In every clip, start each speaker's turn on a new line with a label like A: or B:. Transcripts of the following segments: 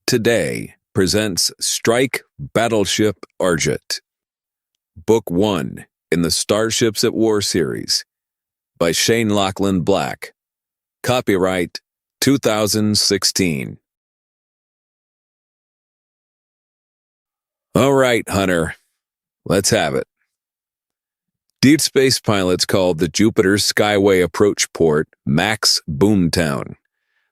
A: Today presents Strike Battleship Argent, Book 1 in the Starships at War series, by Shane Lachlan Black. Copyright 2016. All right, Hunter, let's have it. Deep space pilots called the Jupiter Skyway approach port Max Boomtown.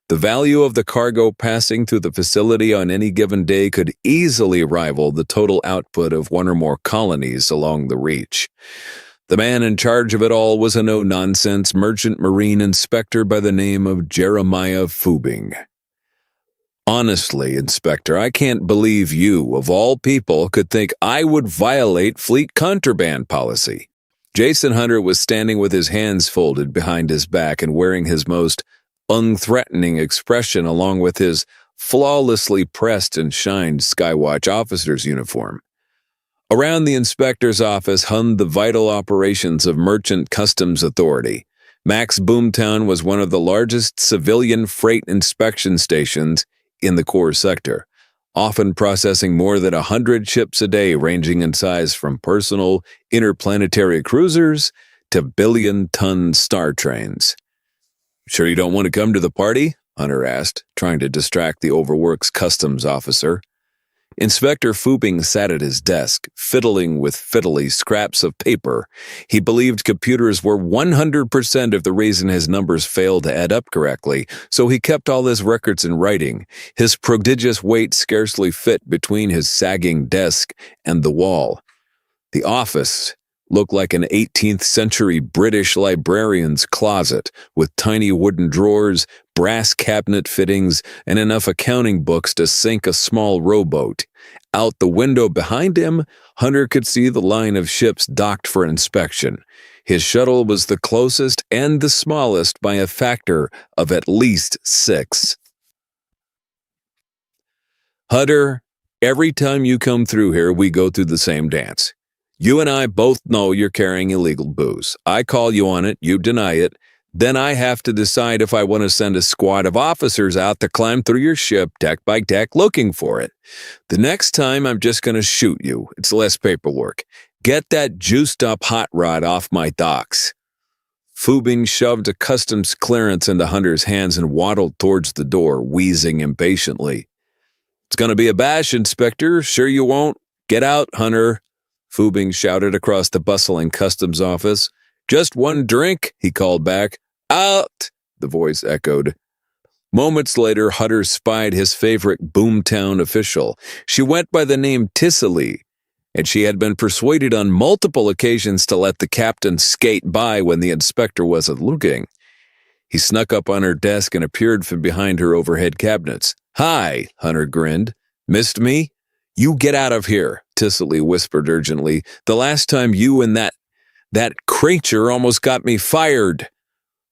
A: The value of the cargo passing through the facility on any given day could easily rival the total output of one or more colonies along the reach. The man in charge of it all was a no-nonsense merchant marine inspector by the name of Jeremiah Fubing. Honestly, Inspector, I can't believe you, of all people, could think I would violate fleet contraband policy. Jason Hunter was standing with his hands folded behind his back and wearing his most unthreatening expression along with his flawlessly pressed and shined Skywatch officer's uniform. Around the inspector's office hummed the vital operations of Merchant Customs Authority. Max Boomtown was one of the largest civilian freight inspection stations in the core sector, often processing more than 100 ships a day ranging in size from personal interplanetary cruisers to billion-ton star trains. "Sure you don't want to come to the party?" Hunter asked, trying to distract the overworked customs officer. Inspector Fubing sat at his desk, fiddling with fiddly scraps of paper. He believed computers were 100% of the reason his numbers failed to add up correctly, so he kept all his records in writing. His prodigious weight scarcely fit between his sagging desk and the wall. The office looked like an 18th century British librarian's closet, with tiny wooden drawers, brass cabinet fittings, and enough accounting books to sink a small rowboat. Out the window behind him, Hunter could see the line of ships docked for inspection. His shuttle was the closest and the smallest by a factor of at least 6. "Hunter, every time you come through here, we go through the same dance. You and I both know you're carrying illegal booze. I call you on it, you deny it. Then I have to decide if I want to send a squad of officers out to climb through your ship deck by deck looking for it. The next time I'm just going to shoot you. It's less paperwork. Get that juiced up hot rod off my docks." Fubing shoved a customs clearance into Hunter's hands and waddled towards the door, wheezing impatiently. "It's going to be a bash, Inspector. Sure you won't? Get out, Hunter," Fubing shouted across the bustling customs office. "Just one drink," he called back. "Out," the voice echoed. Moments later, Hunter spied his favorite Boomtown official. She went by the name Tissely, and she had been persuaded on multiple occasions to let the captain skate by when the inspector wasn't looking. He snuck up on her desk and appeared from behind her overhead cabinets. "Hi," Hunter grinned. "Missed me?" "You get out of here," Tissely whispered urgently. "The last time you and that creature almost got me fired."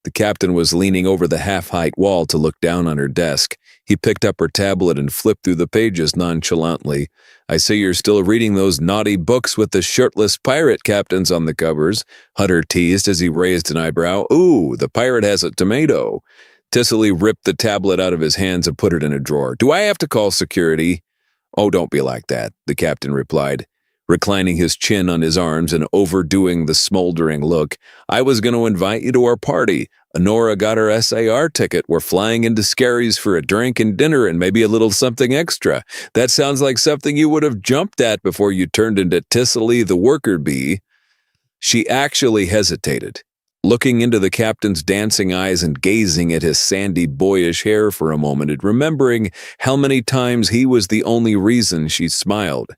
A: The captain was leaning over the half-height wall to look down on her desk. He picked up her tablet and flipped through the pages nonchalantly. "I see you're still reading those naughty books with the shirtless pirate captains on the covers," Hunter teased as he raised an eyebrow. "Ooh, the pirate has a tomato." Tissely ripped the tablet out of his hands and put it in a drawer. "Do I have to call security?" "Oh, don't be like that," the captain replied, reclining his chin on his arms and overdoing the smoldering look. "I was going to invite you to our party. Honora got her SAR ticket. We're flying into Scary's for a drink and dinner and maybe a little something extra. That sounds like something you would have jumped at before you turned into Tissely the worker bee." She actually hesitated, looking into the captain's dancing eyes and gazing at his sandy boyish hair for a moment and remembering how many times he was the only reason she smiled.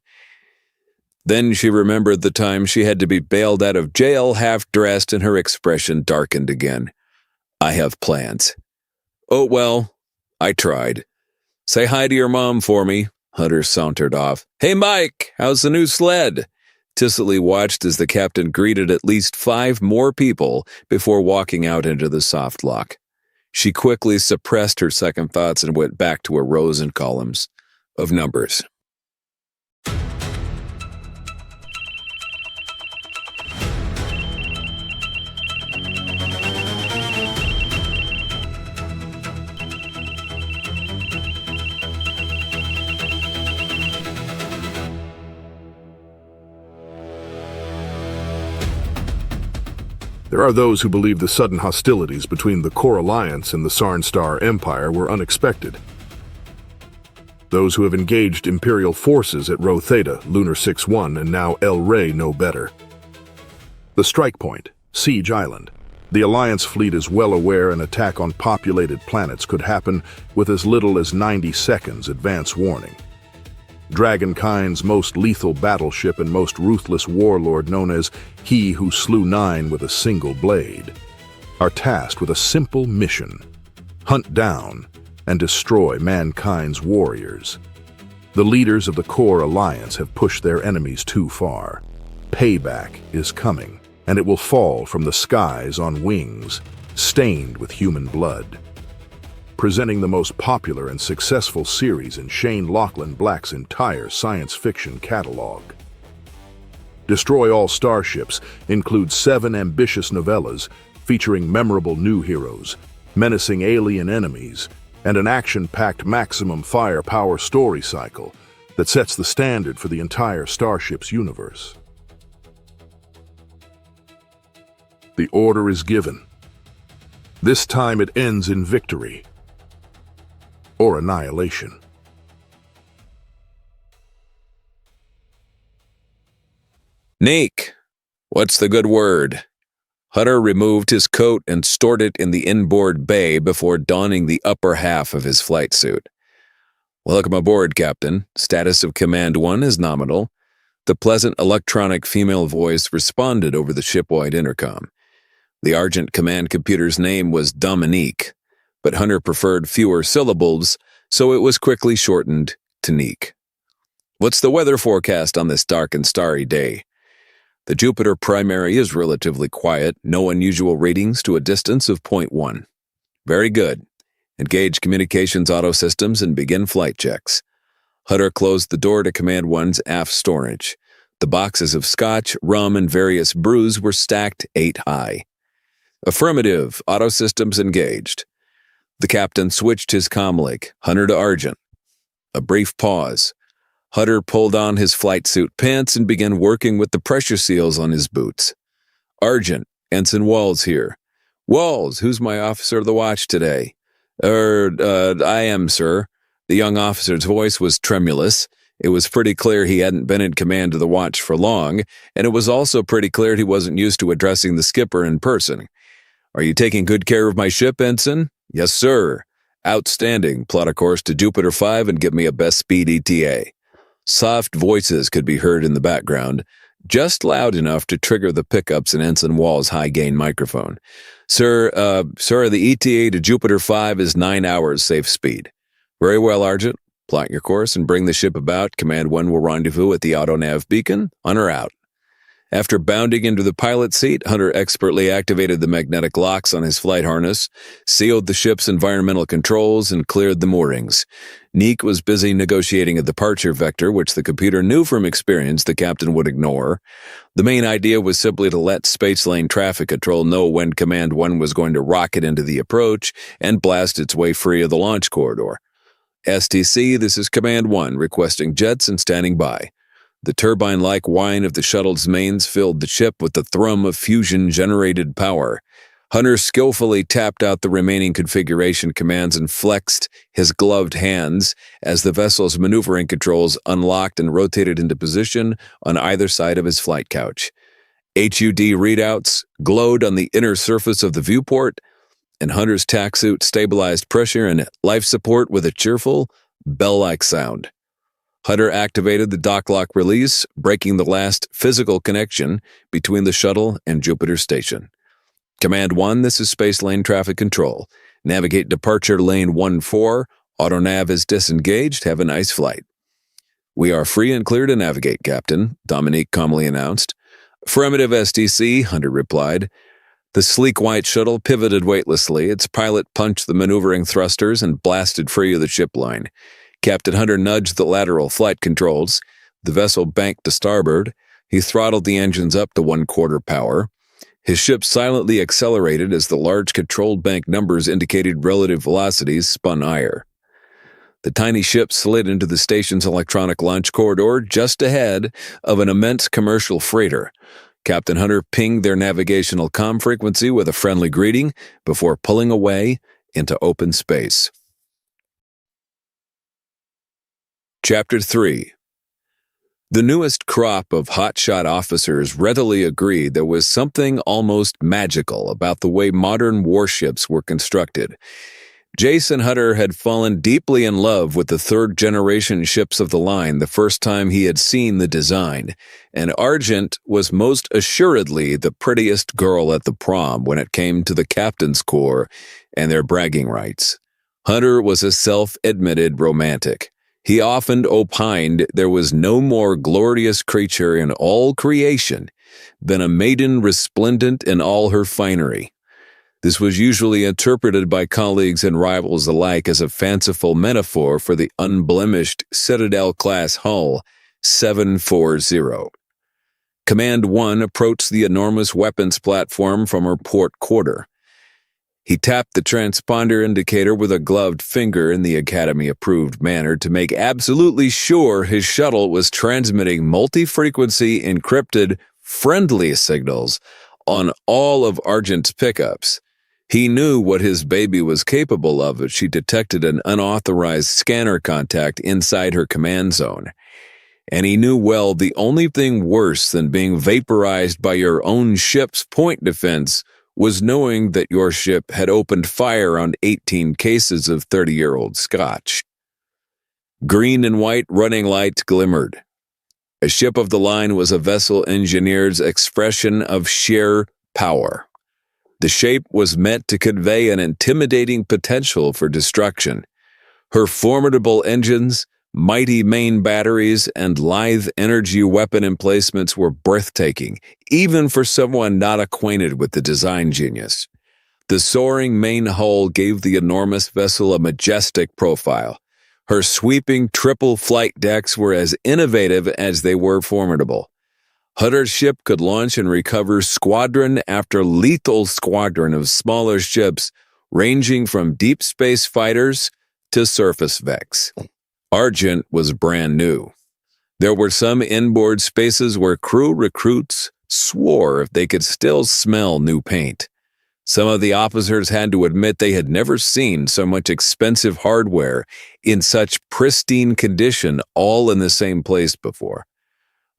A: Then she remembered the time she had to be bailed out of jail half-dressed and her expression darkened again. "I have plans." "Oh, well, I tried. Say hi to your mom for me." Hunter sauntered off. "Hey, Mike, how's the new sled?" Tissely watched as the captain greeted at least 5 more people before walking out into the soft lock. She quickly suppressed her second thoughts and went back to her rows and columns of numbers.
B: There are those who believe the sudden hostilities between the Core Alliance and the Sarnstar Empire were unexpected. Those who have engaged Imperial forces at Rho Theta, Lunar 6-1, and now El Rey know better. The strike point, Siege Island. The Alliance fleet is well aware an attack on populated planets could happen with as little as 90 seconds advance warning. Dragonkind's most lethal battleship and most ruthless warlord, known as He Who Slew Nine with a Single Blade, are tasked with a simple mission: hunt down and destroy mankind's warriors. The leaders of the Core Alliance have pushed their enemies too far. Payback is coming, and it will fall from the skies on wings, stained with human blood. Presenting the most popular and successful series in Shane Lachlan Black's entire science fiction catalog. Destroy All Starships includes 7 ambitious novellas featuring memorable new heroes, menacing alien enemies, and an action-packed maximum firepower story cycle that sets the standard for the entire Starship's universe. The order is given. This time it ends in victory or annihilation.
A: Neek, what's the good word? Hutter removed his coat and stored it in the inboard bay before donning the upper half of his flight suit. Welcome aboard, Captain. Status of Command 1 is nominal. The pleasant electronic female voice responded over the ship-wide intercom. The Argent command computer's name was Dominique, but Hunter preferred fewer syllables, so it was quickly shortened to Neek. What's the weather forecast on this dark and starry day? The Jupiter primary is relatively quiet, no unusual readings to a distance of 0.1. Very good. Engage communications auto systems and begin flight checks. Hutter closed the door to Command 1's aft storage. The boxes of scotch, rum, and various brews were stacked 8 high. Affirmative. Auto systems engaged. The captain switched his comlink, Hunter to Argent. A brief pause. Hutter pulled on his flight suit pants and began working with the pressure seals on his boots. Argent, Ensign Walls here. Walls, who's my officer of the watch today? I am, sir. The young officer's voice was tremulous. It was pretty clear he hadn't been in command of the watch for long, and it was also pretty clear he wasn't used to addressing the skipper in person. Are you taking good care of my ship, Ensign? Yes, sir. Outstanding. Plot a course to Jupiter 5 and give me a best speed ETA. Soft voices could be heard in the background, just loud enough to trigger the pickups in Ensign Wall's high-gain microphone. Sir, the ETA to Jupiter 5 is 9 hours safe speed. Very well, Argent. Plot your course and bring the ship about. Command 1 will rendezvous at the AutoNav beacon. On or out. After bounding into the pilot seat, Hunter expertly activated the magnetic locks on his flight harness, sealed the ship's environmental controls, and cleared the moorings. Neek was busy negotiating a departure vector, which the computer knew from experience the captain would ignore. The main idea was simply to let space lane traffic control know when Command 1 was going to rocket into the approach and blast its way free of the launch corridor. STC, this is Command 1, requesting jets and standing by. The turbine-like whine of the shuttle's mains filled the ship with the thrum of fusion-generated power. Hunter skillfully tapped out the remaining configuration commands and flexed his gloved hands as the vessel's maneuvering controls unlocked and rotated into position on either side of his flight couch. HUD readouts glowed on the inner surface of the viewport, and Hunter's tack suit stabilized pressure and life support with a cheerful, bell-like sound. Hunter activated the dock lock release, breaking the last physical connection between the shuttle and Jupiter Station. Command 1, this is Space Lane Traffic Control. Navigate departure lane 14. AutoNav is disengaged. Have a nice flight. We are free and clear to navigate, Captain, Dominique calmly announced. Affirmative, STC, Hunter replied. The sleek white shuttle pivoted weightlessly. Its pilot punched the maneuvering thrusters and blasted free of the ship line. Captain Hunter nudged the lateral flight controls. The vessel banked to starboard. He throttled the engines up to 1/4 power. His ship silently accelerated as the large controlled bank numbers indicated relative velocities spun higher. The tiny ship slid into the station's electronic launch corridor just ahead of an immense commercial freighter. Captain Hunter pinged their navigational comm frequency with a friendly greeting before pulling away into open space. Chapter 3. The newest crop of hotshot officers readily agreed there was something almost magical about the way modern warships were constructed. Jason Hunter had fallen deeply in love with the third-generation ships of the line the first time he had seen the design, and Argent was most assuredly the prettiest girl at the prom when it came to the captain's corps and their bragging rights. Hunter was a self-admitted romantic. He often opined there was no more glorious creature in all creation than a maiden resplendent in all her finery. This was usually interpreted by colleagues and rivals alike as a fanciful metaphor for the unblemished Citadel-class hull 740. Command 1 approached the enormous weapons platform from her port quarter. He tapped the transponder indicator with a gloved finger in the Academy-approved manner to make absolutely sure his shuttle was transmitting multi-frequency encrypted friendly signals on all of Argent's pickups. He knew what his baby was capable of if she detected an unauthorized scanner contact inside her command zone. And he knew well the only thing worse than being vaporized by your own ship's point defense was knowing that your ship had opened fire on 18 cases of 30-year-old scotch. Green and white running lights glimmered. A ship of the line was a vessel engineer's expression of sheer power. The shape was meant to convey an intimidating potential for destruction. Her formidable engines, mighty main batteries, and lithe energy weapon emplacements were breathtaking, even for someone not acquainted with the design genius. The soaring main hull gave the enormous vessel a majestic profile. Her sweeping triple flight decks were as innovative as they were formidable. Hunter's ship could launch and recover squadron after lethal squadron of smaller ships, ranging from deep space fighters to surface Vex. Argent was brand new. There were some inboard spaces where crew recruits swore if they could still smell new paint. Some of the officers had to admit they had never seen so much expensive hardware in such pristine condition all in the same place before.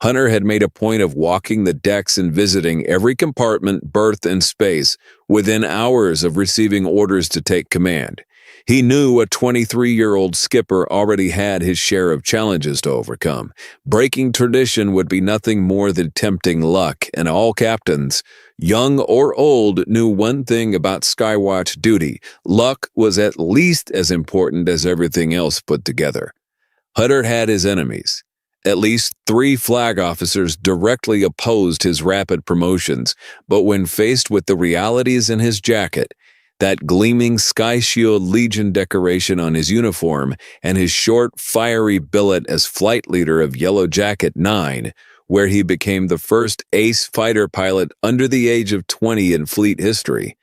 A: Hunter had made a point of walking the decks and visiting every compartment, berth, and space within hours of receiving orders to take command. He knew a 23-year-old skipper already had his share of challenges to overcome. Breaking tradition would be nothing more than tempting luck, and all captains, young or old, knew one thing about Skywatch duty. Luck was at least as important as everything else put together. Hunter had his enemies. At least 3 flag officers directly opposed his rapid promotions, but when faced with the realities in his jacket, that gleaming Sky Shield Legion decoration on his uniform, and his short, fiery billet as flight leader of Yellow Jacket 9, where he became the first ace fighter pilot under the age of 20 in fleet history,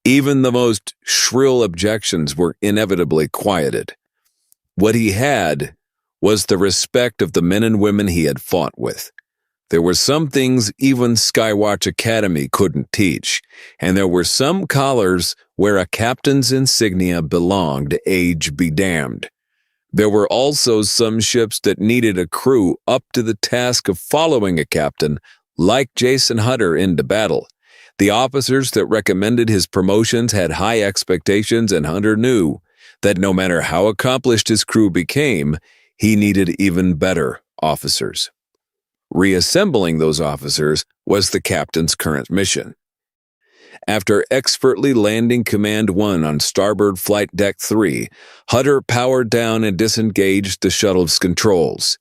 A: even the most shrill objections were inevitably quieted. What he had was the respect of the men and women he had fought with. There were some things even Skywatch Academy couldn't teach, and there were some collars where a captain's insignia belonged, age be damned. There were also some ships that needed a crew up to the task of following a captain, like Jason Hunter, into battle. The officers that recommended his promotions had high expectations, and Hunter knew that no matter how accomplished his crew became, he needed even better officers. Reassembling those officers was the captain's current mission. After expertly landing Command 1 on starboard flight deck 3, Hunter powered down and disengaged the shuttle's controls.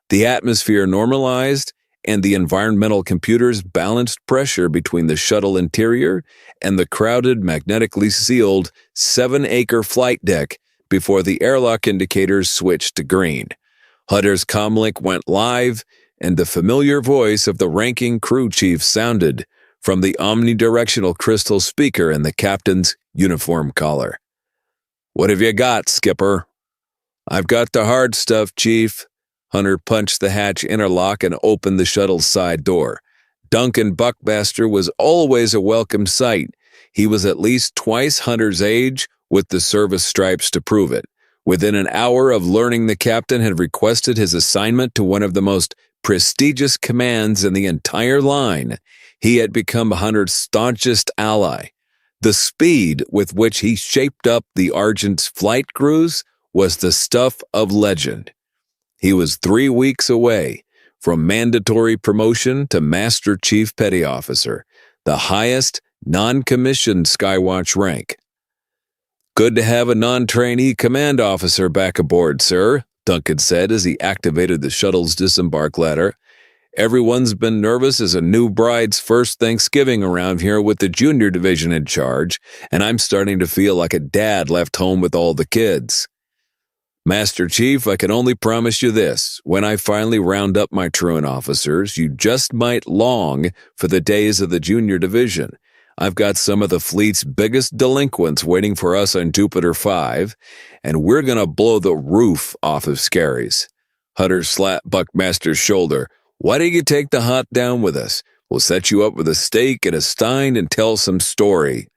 A: The atmosphere normalized, and the environmental computers balanced pressure between the shuttle interior and the crowded, magnetically sealed 7-acre flight deck before the airlock indicators switched to green. Hunter's comlink went live, and the familiar voice of the ranking crew chief sounded from the omnidirectional crystal speaker in the captain's uniform collar. "What have you got, Skipper?" "I've got the hard stuff, Chief." Hunter punched the hatch interlock and opened the shuttle's side door. Duncan Buckmaster was always a welcome sight. He was at least twice Hunter's age, with the service stripes to prove it. Within an hour of learning the captain had requested his assignment to one of the most prestigious commands in the entire line, he had become Hunter's staunchest ally. The speed with which he shaped up the Argent's flight crews was the stuff of legend. He was 3 weeks away from mandatory promotion to Master Chief Petty Officer, the highest non-commissioned Skywatch rank. "Good to have a non-trainee command officer back aboard, sir," Duncan said as he activated the shuttle's disembark ladder. "Everyone's been nervous as a new bride's first Thanksgiving around here with the junior division in charge, and I'm starting to feel like a dad left home with all the kids. Master Chief, I can only promise you this. When I finally round up my truant officers, you just might long for the days of the junior division. I've got some of the fleet's biggest delinquents waiting for us on Jupiter 5, and we're going to blow the roof off of Scaries." Hunter slapped Buckmaster's shoulder. "Why don't you take the hot down with us? We'll set you up with a steak and a stein and tell some story."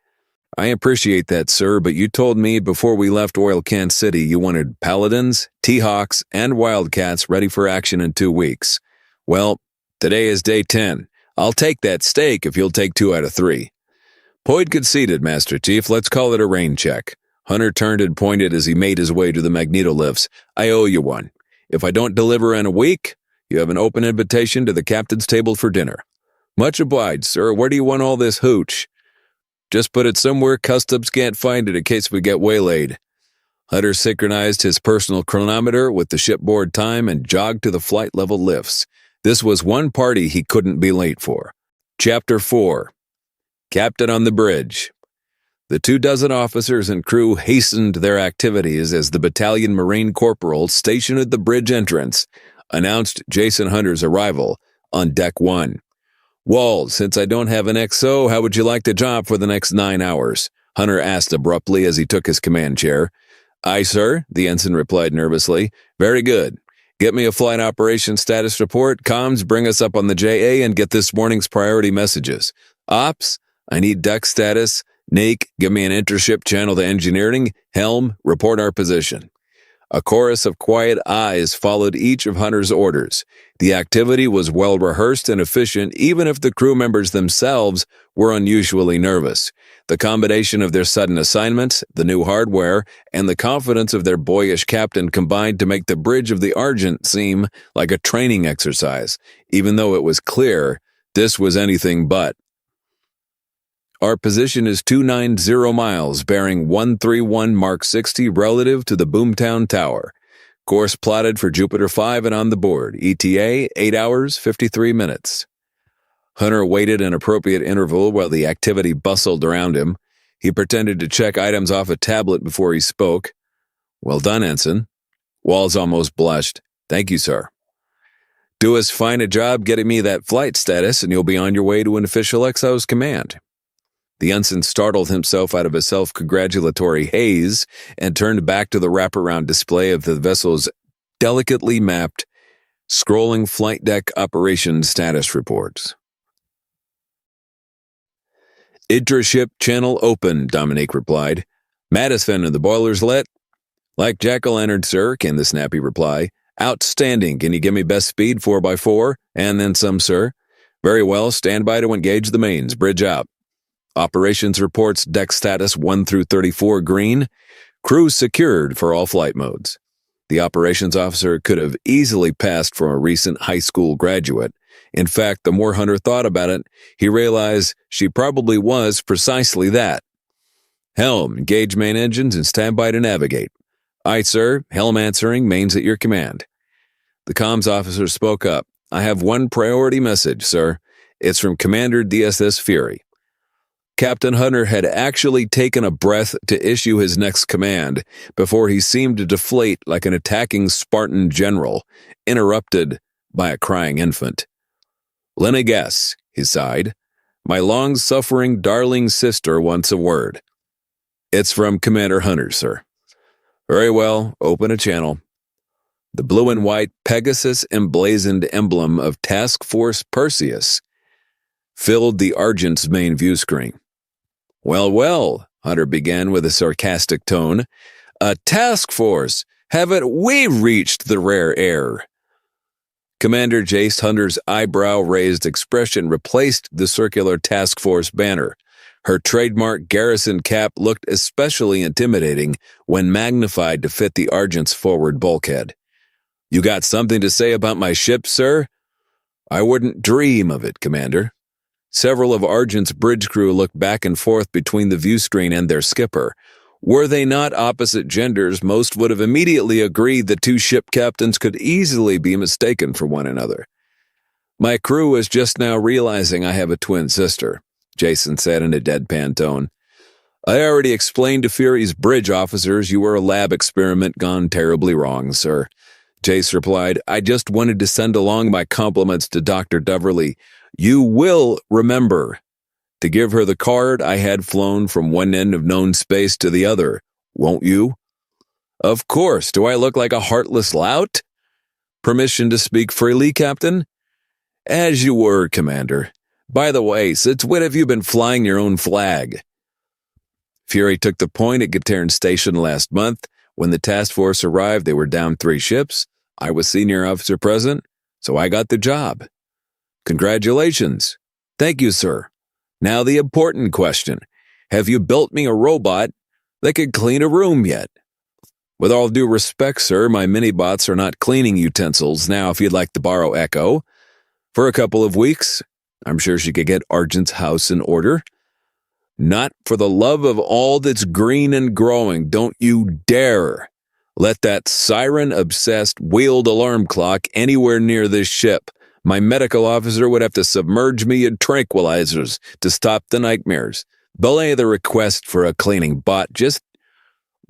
A: "I appreciate that, sir, but you told me before we left Oil Can City you wanted Paladins, T-Hawks, and Wildcats ready for action in 2 weeks. Well, today is day 10. I'll take that steak if you'll take 2 out of 3. "Point conceded, Master Chief. Let's call it a rain check." Hunter turned and pointed as he made his way to the magnetolifts. "I owe you one. If I don't deliver in a week, you have an open invitation to the captain's table for dinner." "Much obliged, sir. Where do you want all this hooch?" "Just put it somewhere customs can't find it in case we get waylaid." Hunter synchronized his personal chronometer with the shipboard time and jogged to the flight level lifts. This was one party he couldn't be late for. Chapter 4. Captain on the Bridge. The 24 officers and crew hastened their activities as the battalion Marine corporal stationed at the bridge entrance announced Jason Hunter's arrival on Deck 1. "Wald, since I don't have an XO, how would you like the job for the next 9 hours?" Hunter asked abruptly as he took his command chair. "Aye, sir," the ensign replied nervously. "Very good. Get me a flight operations status report. Comms, bring us up on the JA and get this morning's priority messages. Ops, I need deck status. Nake, give me an intership channel to engineering. Helm, report our position." A chorus of quiet ayes followed each of Hunter's orders. The activity was well rehearsed and efficient, even if the crew members themselves were unusually nervous. The combination of their sudden assignments, the new hardware, and the confidence of their boyish captain combined to make the bridge of the Argent seem like a training exercise, even though it was clear this was anything but. "Our position is 290 miles, bearing 131 Mark 60 relative to the Boomtown Tower. Course plotted for Jupiter 5 and on the board. ETA, 8 hours, 53 minutes. Hunter waited an appropriate interval while the activity bustled around him. He pretended to check items off a tablet before he spoke. "Well done, Ensign." Walls almost blushed. "Thank you, sir." "Do as fine a job getting me that flight status, and you'll be on your way to an official XO's command." The ensign startled himself out of a self-congratulatory haze and turned back to the wraparound display of the vessel's delicately mapped, scrolling flight deck operations status reports. "Intership channel open," Dominique replied. "Madison and the boilers lit?" "Like jack-o'-lantern, sir," came the snappy reply. "Outstanding. Can you give me best speed 4x4? And then some, sir." "Very well. Stand by to engage the mains. Bridge out." Operations reports deck status 1 through 34 green. Crew secured for all flight modes. The operations officer could have easily passed for a recent high school graduate. In fact, the more Hunter thought about it, he realized she probably was precisely that. "Helm, engage main engines and stand by to navigate." "Aye, sir. Helm answering, mains at your command." The comms officer spoke up. "I have one priority message, sir. It's from Commander DSS Fury." Captain Hunter had actually taken a breath to issue his next command before he seemed to deflate like an attacking Spartan general, interrupted by a crying infant. "Let me guess," he sighed. "My long-suffering darling sister wants a word." "It's from Commander Hunter, sir." "Very well, open a channel." The blue and white Pegasus emblazoned emblem of Task Force Perseus filled the Argent's main view screen. "Well, well," Hunter began with a sarcastic tone. "A task force! Haven't we reached the rare air?" Commander Jace Hunter's eyebrow-raised expression replaced the circular task force banner. Her trademark garrison cap looked especially intimidating when magnified to fit the Argent's forward bulkhead. "You got something to say about my ship, sir?" "I wouldn't dream of it, Commander." Several of Argent's bridge crew looked back and forth between the view screen and their skipper. Were they not opposite genders, most would have immediately agreed the two ship captains could easily be mistaken for one another. "My crew is just now realizing I have a twin sister," Jason said in a deadpan tone. "I already explained to Fury's bridge officers you were a lab experiment gone terribly wrong, sir." Jace replied, "I just wanted to send along my compliments to Dr. Duverly. You will remember to give her the card I had flown from one end of known space to the other, won't you?" "Of course. Do I look like a heartless lout?" "Permission to speak freely, Captain?" "As you were, Commander. By the way, since when have you been flying your own flag?" "Fury took the point at Gitairn Station last month. When the task force arrived, they were down 3 ships. I was senior officer present, so I got the job." "Congratulations." "Thank you, sir. Now the important question. Have you built me a robot that could clean a room yet?" "With all due respect, sir, my mini-bots are not cleaning utensils. Now, if you'd like to borrow Echo for a couple of weeks, I'm sure she could get Argent's house in order." "Not for the love of all that's green and growing. Don't you dare let that siren-obsessed wheeled alarm clock anywhere near this ship. My medical officer would have to submerge me in tranquilizers to stop the nightmares. Belay the request for a cleaning bot. Just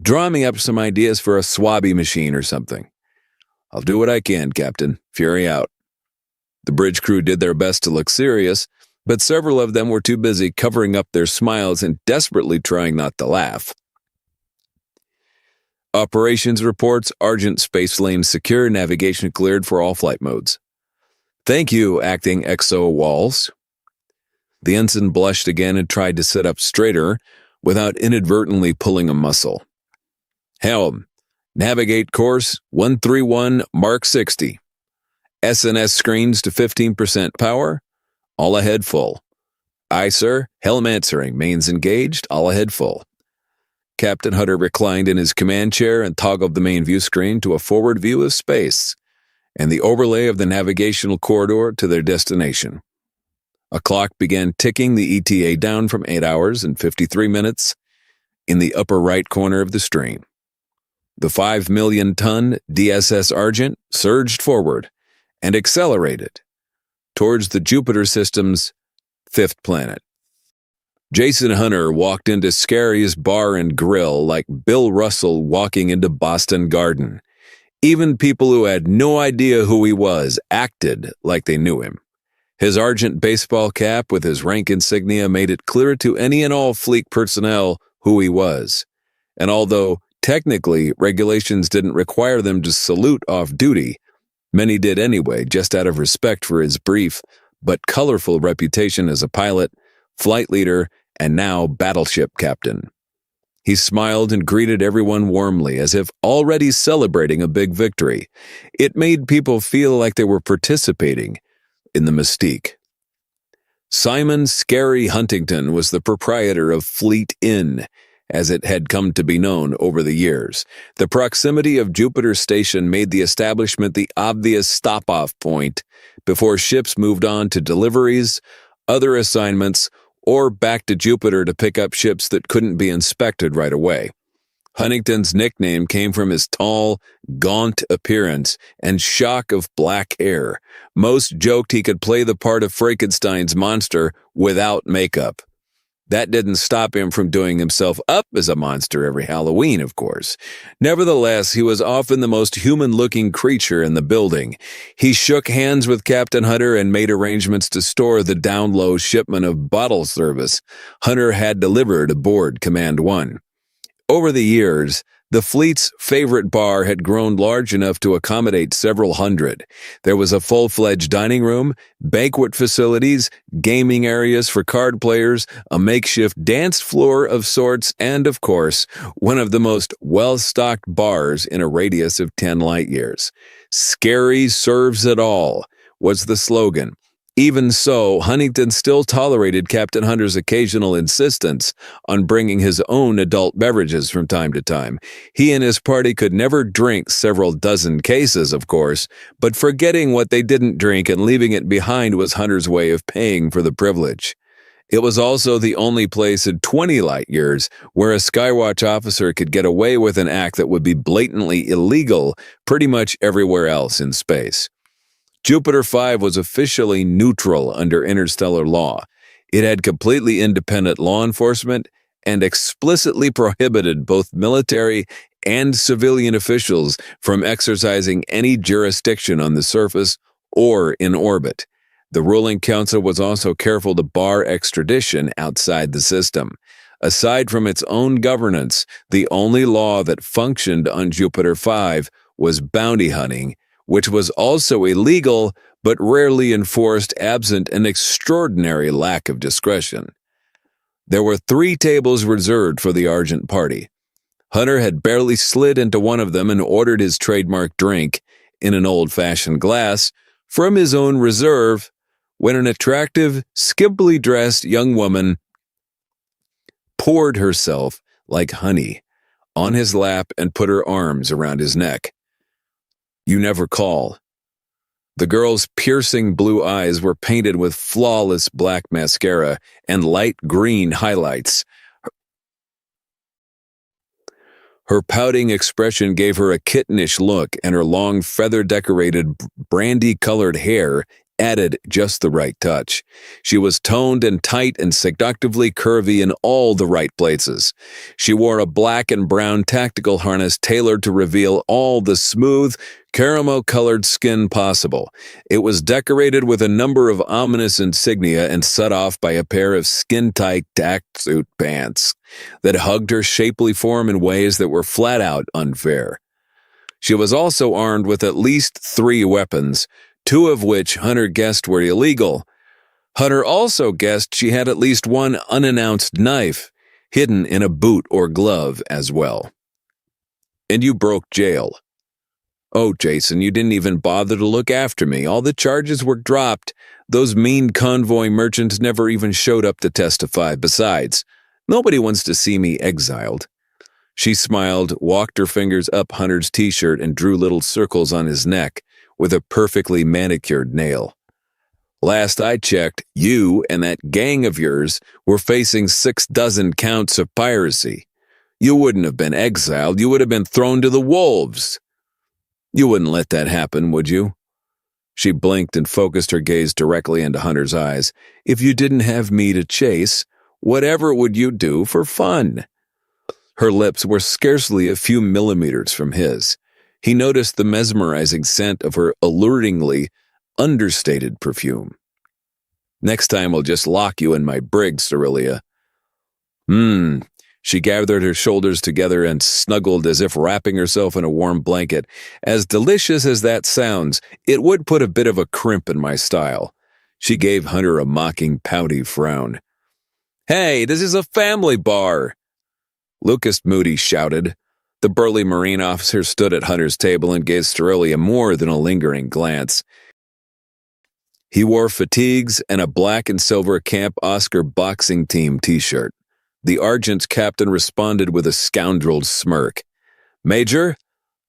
A: draw me up some ideas for a swabby machine or something." "I'll do what I can, Captain. Fury out." The bridge crew did their best to look serious, but several of them were too busy covering up their smiles and desperately trying not to laugh. Operations reports: Argent space lane secure, navigation cleared for all flight modes. "Thank you, Acting XO Walls." The ensign blushed again and tried to sit up straighter without inadvertently pulling a muscle. "Helm, navigate course 131 Mark 60. SNS screens to 15% power. All ahead full." "Aye, sir. Helm answering. Mains engaged. All ahead full." Captain Hunter reclined in his command chair and toggled the main view screen to a forward view of space and the overlay of the navigational corridor to their destination. A clock began ticking the ETA down from 8 hours and 53 minutes in the upper right corner of the screen. The 5 million ton DSS Argent surged forward and accelerated towards the Jupiter system's 5th planet. Jason Hunter walked into Scary's Bar and Grill like Bill Russell walking into Boston Garden. Even people who had no idea who he was acted like they knew him. His Argent baseball cap with his rank insignia made it clear to any and all fleet personnel who he was. And although technically regulations didn't require them to salute off-duty, many did anyway, just out of respect for his brief but colorful reputation as a pilot, flight leader, and now battleship captain. He smiled and greeted everyone warmly, as if already celebrating a big victory. It made people feel like they were participating in the mystique. Simon Scary Huntington was the proprietor of Fleet Inn, as it had come to be known over the years. The proximity of Jupiter Station made the establishment the obvious stop-off point before ships moved on to deliveries, other assignments, or back to Jupiter to pick up ships that couldn't be inspected right away. Huntington's nickname came from his tall, gaunt appearance and shock of black hair. Most joked he could play the part of Frankenstein's monster without makeup. That didn't stop him from doing himself up as a monster every Halloween, of course. Nevertheless, he was often the most human-looking creature in the building. He shook hands with Captain Hunter and made arrangements to store the down-low shipment of bottle service Hunter had delivered aboard Command 1. Over the years, The fleet's favorite bar had grown large enough to accommodate several hundred. There was a full-fledged dining room, banquet facilities, gaming areas for card players, a makeshift dance floor of sorts, and, of course, one of the most well-stocked bars in a radius of 10 light-years. "Scary serves it all" was the slogan. Even so, Huntington still tolerated Captain Hunter's occasional insistence on bringing his own adult beverages from time to time. He and his party could never drink several dozen cases, of course, but forgetting what they didn't drink and leaving it behind was Hunter's way of paying for the privilege. It was also the only place in 20 light years where a Skywatch officer could get away with an act that would be blatantly illegal pretty much everywhere else in space. Jupiter 5 was officially neutral under interstellar law. It had completely independent law enforcement and explicitly prohibited both military and civilian officials from exercising any jurisdiction on the surface or in orbit. The ruling council was also careful to bar extradition outside the system. Aside from its own governance, the only law that functioned on Jupiter 5 was bounty hunting, which was also illegal but rarely enforced absent an extraordinary lack of discretion. There were 3 tables reserved for the Argent party. Hunter had barely slid into one of them and ordered his trademark drink, in an old-fashioned glass, from his own reserve, when an attractive, skimpily dressed young woman poured herself like honey on his lap and put her arms around his neck. "You never call." The girl's piercing blue eyes were painted with flawless black mascara and light green highlights. Her pouting expression gave her a kittenish look, and her long feather-decorated, brandy-colored hair added just the right touch. She was toned and tight and seductively curvy in all the right places. She wore a black and brown tactical harness tailored to reveal all the smooth, caramel-colored skin possible. It was decorated with a number of ominous insignia and set off by a pair of skin-tight tracksuit pants that hugged her shapely form in ways that were flat-out unfair. She was also armed with at least 3 weapons, 2 of which Hunter guessed were illegal. Hunter also guessed she had at least one unannounced knife, hidden in a boot or glove as well. "And you broke jail." "Oh, Jason, you didn't even bother to look after me. All the charges were dropped. Those mean convoy merchants never even showed up to testify. Besides, nobody wants to see me exiled." She smiled, walked her fingers up Hunter's t-shirt, and drew little circles on his neck with a perfectly manicured nail. "Last I checked, you and that gang of yours were facing 6 dozen counts of piracy. You wouldn't have been exiled, you would have been thrown to the wolves. You wouldn't let that happen, would you?" She blinked and focused her gaze directly into Hunter's eyes. "If you didn't have me to chase, whatever would you do for fun?" Her lips were scarcely a few millimeters from his. He noticed the mesmerizing scent of her alluringly understated perfume. "Next time I'll just lock you in my brig, Cerelia." She gathered her shoulders together and snuggled as if wrapping herself in a warm blanket. "As delicious as that sounds, it would put a bit of a crimp in my style." She gave Hunter a mocking, pouty frown. "Hey, this is a family bar!" Lucas Moody shouted. The burly Marine officer stood at Hunter's table and gave Cerelia more than a lingering glance. He wore fatigues and a black and silver Camp Oscar boxing team t-shirt. The Argent's captain responded with a scoundrel smirk. "Major,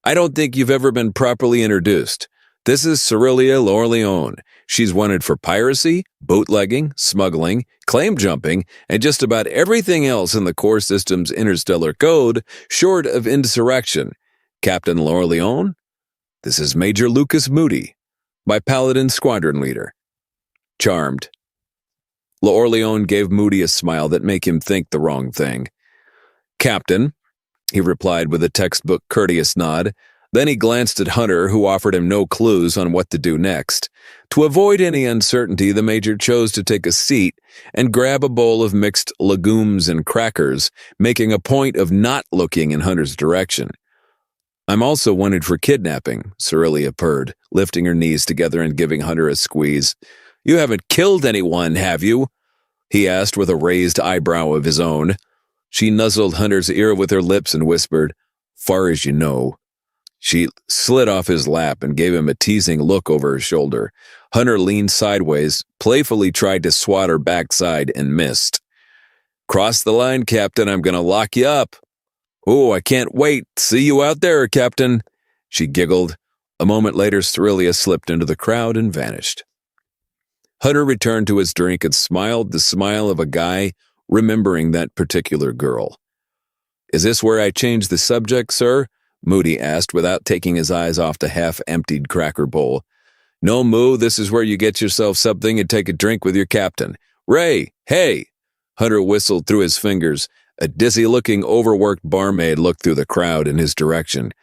A: I don't think you've ever been properly introduced. This is Cerelia L'Orleans. She's wanted for piracy, bootlegging, smuggling, claim jumping, and just about everything else in the core system's interstellar code, short of insurrection. Captain L'Orleans, this is Major Lucas Moody, my Paladin squadron leader." Charmed. L'Orleans gave Moody a smile that made him think the wrong thing. "Captain," he replied with a textbook courteous nod, Then he glanced at Hunter, who offered him no clues on what to do next. To avoid any uncertainty, the Major chose to take a seat and grab a bowl of mixed legumes and crackers, making a point of not looking in Hunter's direction. "I'm also wanted for kidnapping," Cerelia purred, lifting her knees together and giving Hunter a squeeze. "You haven't killed anyone, have you?" he asked with a raised eyebrow of his own. She nuzzled Hunter's ear with her lips and whispered, "Far as you know." She slid off his lap and gave him a teasing look over her shoulder. Hunter leaned sideways, playfully tried to swat her backside, and missed. "Cross the line, Captain. I'm going to lock you up." "Oh, I can't wait. See you out there, Captain," she giggled. A moment later, Cerelia slipped into the crowd and vanished. Hunter returned to his drink and smiled the smile of a guy remembering that particular girl. "Is this where I change the subject, sir?" Moody asked without taking his eyes off the half-emptied cracker bowl. "No, Moo, this is where you get yourself something and take a drink with your captain. Ray, hey!" Hunter whistled through his fingers. A dizzy-looking, overworked barmaid looked through the crowd in his direction.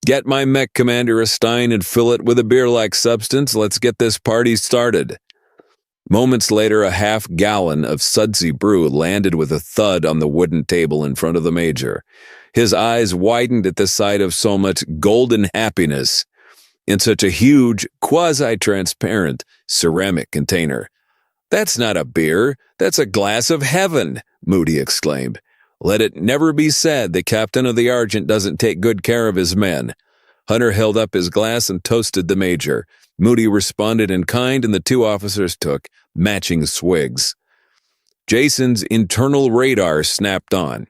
A: "Get my mech commander a stein and fill it with a beer-like substance. Let's get this party started." Moments later, a half-gallon of sudsy brew landed with a thud on the wooden table in front of the Major. His eyes widened at the sight of so much golden happiness in such a huge, quasi-transparent ceramic container. "That's not a beer, that's a glass of heaven," Moody exclaimed. "Let it never be said the captain of the Argent doesn't take good care of his men." Hunter held up his glass and toasted the Major. Moody responded in kind, and the two officers took matching swigs. Jason's internal radar snapped on.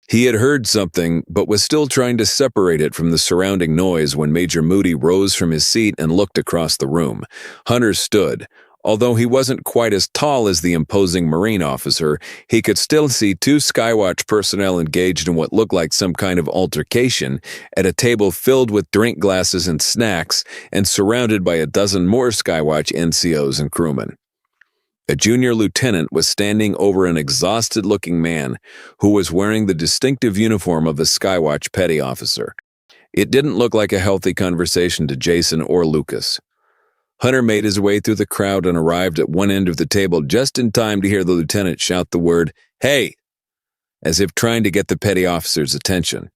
A: He had heard something, but was still trying to separate it from the surrounding noise when Major Moody rose from his seat and looked across the room. Hunter stood. Although he wasn't quite as tall as the imposing Marine officer, he could still see two Skywatch personnel engaged in what looked like some kind of altercation at a table filled with drink glasses and snacks and surrounded by a dozen more Skywatch NCOs and crewmen. A junior lieutenant was standing over an exhausted-looking man who was wearing the distinctive uniform of a Skywatch petty officer. It didn't look like a healthy conversation to Jason or Lucas. Hunter made his way through the crowd and arrived at one end of the table just in time to hear the lieutenant shout the word, "Hey!" as if trying to get the petty officer's attention.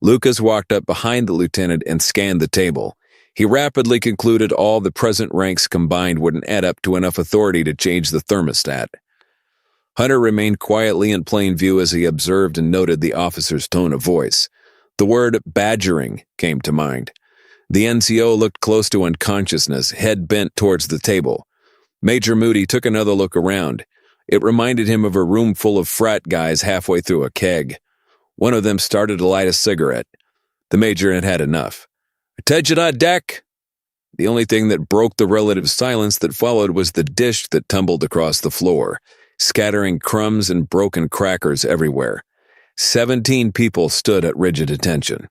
A: Lucas walked up behind the lieutenant and scanned the table. He rapidly concluded all the present ranks combined wouldn't add up to enough authority to change the thermostat. Hunter remained quietly in plain view as he observed and noted the officer's tone of voice. The word badgering came to mind. The NCO looked close to unconsciousness, head bent towards the table. Major Moody took another look around. It reminded him of a room full of frat guys halfway through a keg. One of them started to light a cigarette. The Major had had enough. "Attention on deck!" The only thing that broke the relative silence that followed was the dish that tumbled across the floor, scattering crumbs and broken crackers everywhere. 17 people stood at rigid attention.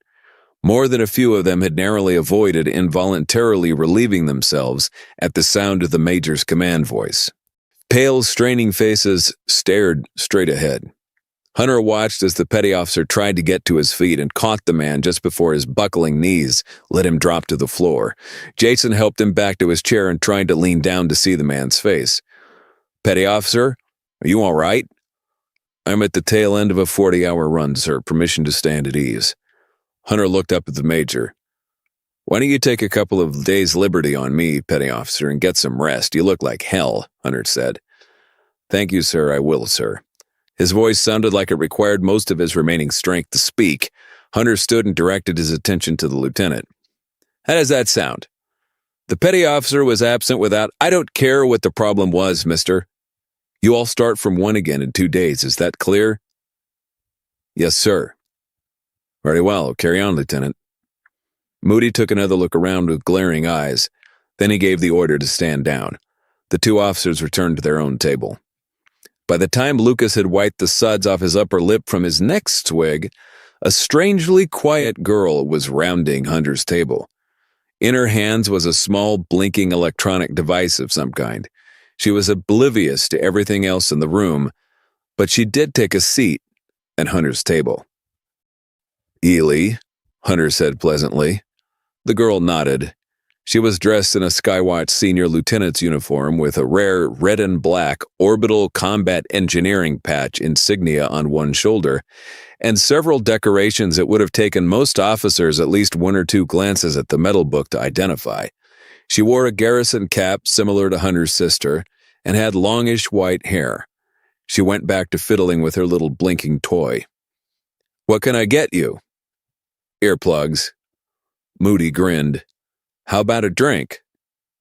A: More than a few of them had narrowly avoided involuntarily relieving themselves at the sound of the Major's command voice. Pale, straining faces stared straight ahead. Hunter watched as the petty officer tried to get to his feet and caught the man just before his buckling knees let him drop to the floor. Jason helped him back to his chair and tried to lean down to see the man's face. "Petty officer, are you all right?" "I'm at the tail end of a 40-hour run, sir. Permission to stand at ease." Hunter looked up at the Major. "Why don't you take a couple of days' liberty on me, petty officer, and get some rest? You look like hell," Hunter said. "Thank you, sir. I will, sir." His voice sounded like it required most of his remaining strength to speak. Hunter stood and directed his attention to the lieutenant. "How does that sound?" The petty officer was absent without, "I don't care what the problem was, mister. You all start from one again in 2 days. Is that clear?" "Yes, sir." "Very well. Carry on, Lieutenant." Moody took another look around with glaring eyes. Then he gave the order to stand down. The two officers returned to their own table. By the time Lucas had wiped the suds off his upper lip from his next swig, a strangely quiet girl was rounding Hunter's table. In her hands was a small, blinking electronic device of some kind. She was oblivious to everything else in the room, but she did take a seat at Hunter's table. "Ely," Hunter said pleasantly. The girl nodded. She was dressed in a Skywatch senior lieutenant's uniform with a rare red and black orbital combat engineering patch insignia on one shoulder, and several decorations it would have taken most officers at least one or two glances at the medal book to identify. She wore a garrison cap similar to Hunter's sister, and had longish white hair. She went back to fiddling with her little blinking toy. "What can I get you?" "Earplugs." Moody grinned. "How about a drink?"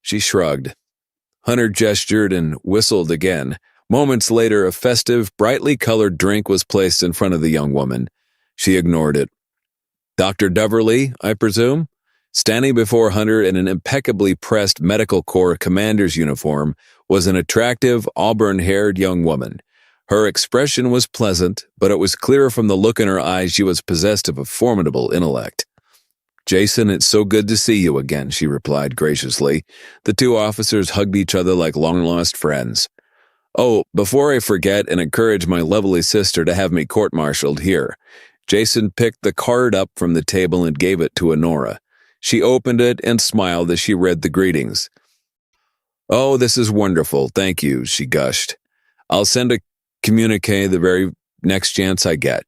A: She shrugged. Hunter gestured and whistled again. Moments later, a festive, brightly colored drink was placed in front of the young woman. She ignored it. "Dr. Duverly, I presume?" Standing before Hunter in an impeccably pressed Medical Corps commander's uniform was an attractive, auburn-haired young woman. Her expression was pleasant, but it was clear from the look in her eyes she was possessed of a formidable intellect. "Jason, it's so good to see you again," she replied graciously. The two officers hugged each other like long-lost friends. "Oh, before I forget and encourage my lovely sister to have me court-martialed here." Jason picked the card up from the table and gave it to Honora. She opened it and smiled as she read the greetings. "Oh, this is wonderful, thank you," she gushed. "I'll send a communique the very next chance I get."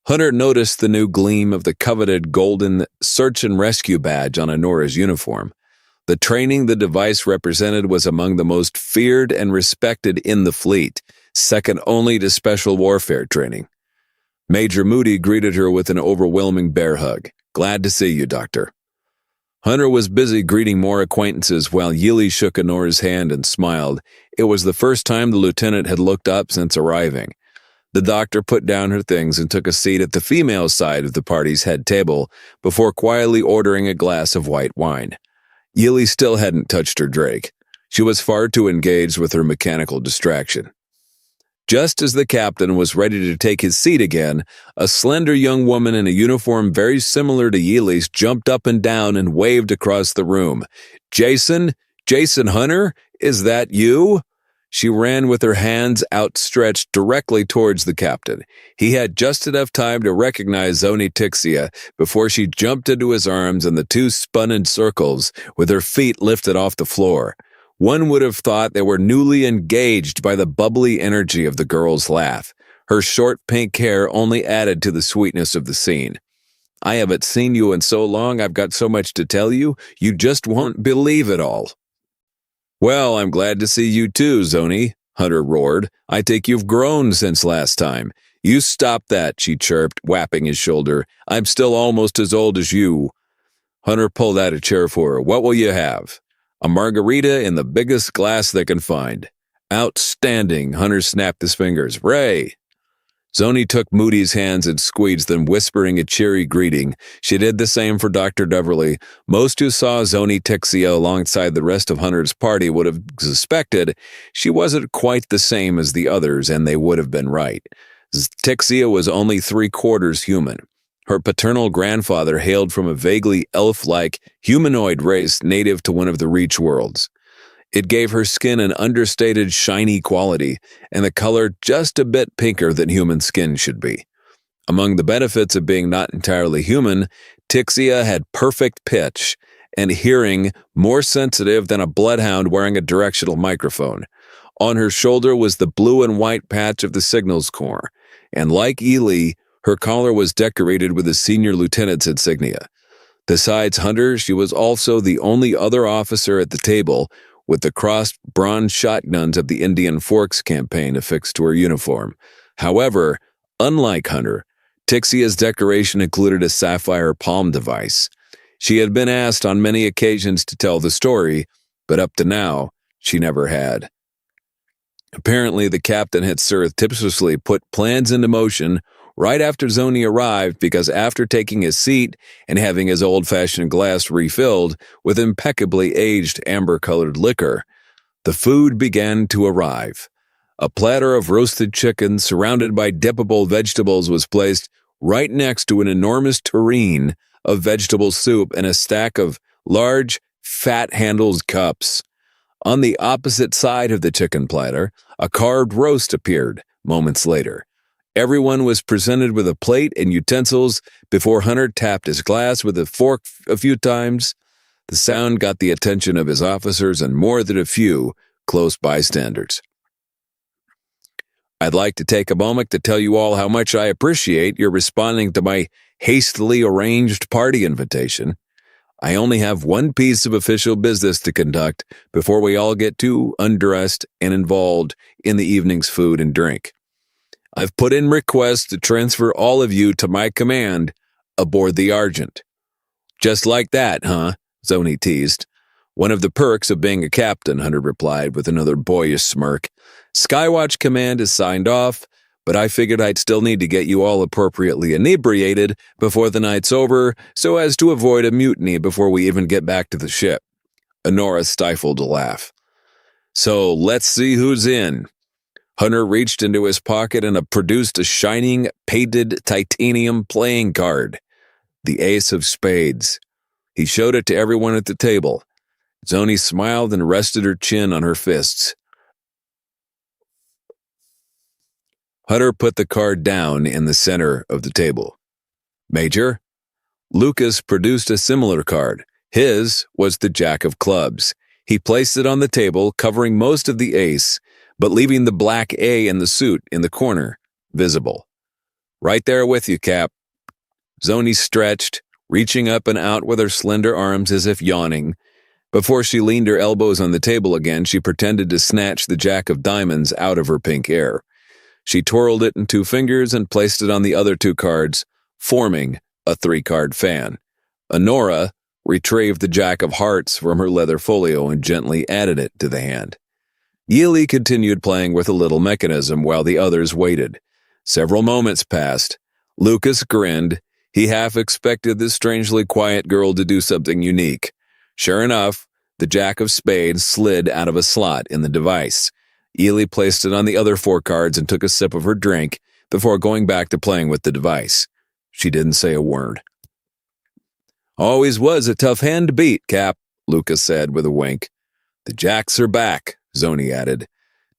A: Hunter noticed the new gleam of the coveted golden search and rescue badge on Honora's uniform. The training the device represented was among the most feared and respected in the fleet, second only to special warfare training. Major Moody greeted her with an overwhelming bear hug. "Glad to see you, Doctor." Hunter was busy greeting more acquaintances while Yili shook Honora's hand and smiled. It was the first time the lieutenant had looked up since arriving. The doctor put down her things and took a seat at the female side of the party's head table before quietly ordering a glass of white wine. Yili still hadn't touched her drink. She was far too engaged with her mechanical distraction. Just as the captain was ready to take his seat again, a slender young woman in a uniform very similar to Yili's jumped up and down and waved across the room. "Jason? Jason Hunter? Is that you?" She ran with her hands outstretched directly towards the captain. He had just enough time to recognize Zoni Tixia before she jumped into his arms and the two spun in circles with their feet lifted off the floor. One would have thought they were newly engaged by the bubbly energy of the girl's laugh. Her short pink hair only added to the sweetness of the scene. "I haven't seen you in so long, I've got so much to tell you, you just won't believe it all." "Well, I'm glad to see you too, Zoni," Hunter roared. "I take you've grown since last time." "You stop that," she chirped, whapping his shoulder. "I'm still almost as old as you." Hunter pulled out a chair for her. "What will you have?" "A margarita in the biggest glass they can find." "Outstanding," Hunter snapped his fingers. "Ray." Zoni took Moody's hands and squeezed them, whispering a cheery greeting. She did the same for Dr. Duverly. Most who saw Zoni Tixia alongside the rest of Hunter's party would have suspected she wasn't quite the same as the others, and they would have been right. Tixia was only 3/4 human. Her paternal grandfather hailed from a vaguely elf-like humanoid race native to one of the Reach worlds. It gave her skin an understated, shiny quality, and the color just a bit pinker than human skin should be. Among the benefits of being not entirely human, Tixia had perfect pitch and hearing more sensitive than a bloodhound wearing a directional microphone. On her shoulder was the blue and white patch of the Signals Corps, and like Ely, her collar was decorated with a senior lieutenant's insignia. Besides Hunter, she was also the only other officer at the table with the crossed bronze shotguns of the Indian Forks campaign affixed to her uniform. However, unlike Hunter, Tixia's decoration included a sapphire palm device. She had been asked on many occasions to tell the story, but up to now, she never had. Apparently, the captain had surreptitiously put plans into motion right after Zoni arrived because after taking his seat and having his old-fashioned glass refilled with impeccably aged amber-colored liquor, the food began to arrive. A platter of roasted chicken surrounded by dippable vegetables was placed right next to an enormous tureen of vegetable soup and a stack of large, fat-handled cups. On the opposite side of the chicken platter, a carved roast appeared moments later. Everyone was presented with a plate and utensils before Hunter tapped his glass with a fork a few times. The sound got the attention of his officers and more than a few close bystanders. I'd like to take a moment to tell you all how much I appreciate your responding to my hastily arranged party invitation. I only have one piece of official business to conduct before we all get too undressed and involved in the evening's food and drink. I've put in requests to transfer all of you to my command aboard the Argent. Just like that, huh? Zoni teased. One of the perks of being a captain, Hunter replied with another boyish smirk. Skywatch command is signed off, but I figured I'd still need to get you all appropriately inebriated before the night's over so as to avoid a mutiny before we even get back to the ship. Honora stifled a laugh. So let's see who's in. Hunter reached into his pocket and produced a shining, painted titanium playing card. The ace of spades. He showed it to everyone at the table. Zoni smiled and rested her chin on her fists. Hunter put the card down in the center of the table. Major? Lucas produced a similar card. His was the Jack of Clubs. He placed it on the table, covering most of the ace, but leaving the black A in the suit in the corner visible. Right there with you, Cap. Zoni stretched, reaching up and out with her slender arms as if yawning. Before she leaned her elbows on the table again, she pretended to snatch the Jack of Diamonds out of her pink hair. She twirled it in 2 fingers and placed it on the other 2 cards, forming a 3-card fan. Honora retrieved the Jack of Hearts from her leather folio and gently added it to the hand. Yili continued playing with a little mechanism while the others waited. Several moments passed. Lucas grinned. He half expected this strangely quiet girl to do something unique. Sure enough, the Jack of Spades slid out of a slot in the device. Yili placed it on the other 4 cards and took a sip of her drink before going back to playing with the device. She didn't say a word. Always was a tough hand to beat, Cap, Lucas said with a wink. The Jacks are back, Zoni added.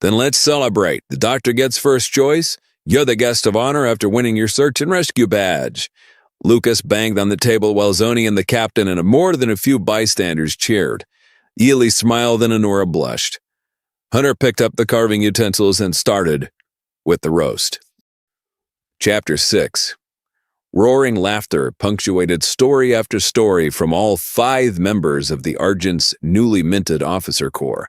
A: Then let's celebrate. The doctor gets first choice. You're the guest of honor after winning your search and rescue badge. Lucas banged on the table while Zoni and the captain and more than a few bystanders cheered. Yili smiled and Honora blushed. Hunter picked up the carving utensils and started with the roast. Chapter 6. Roaring laughter punctuated story after story from all 5 members of the Argent's newly minted officer corps.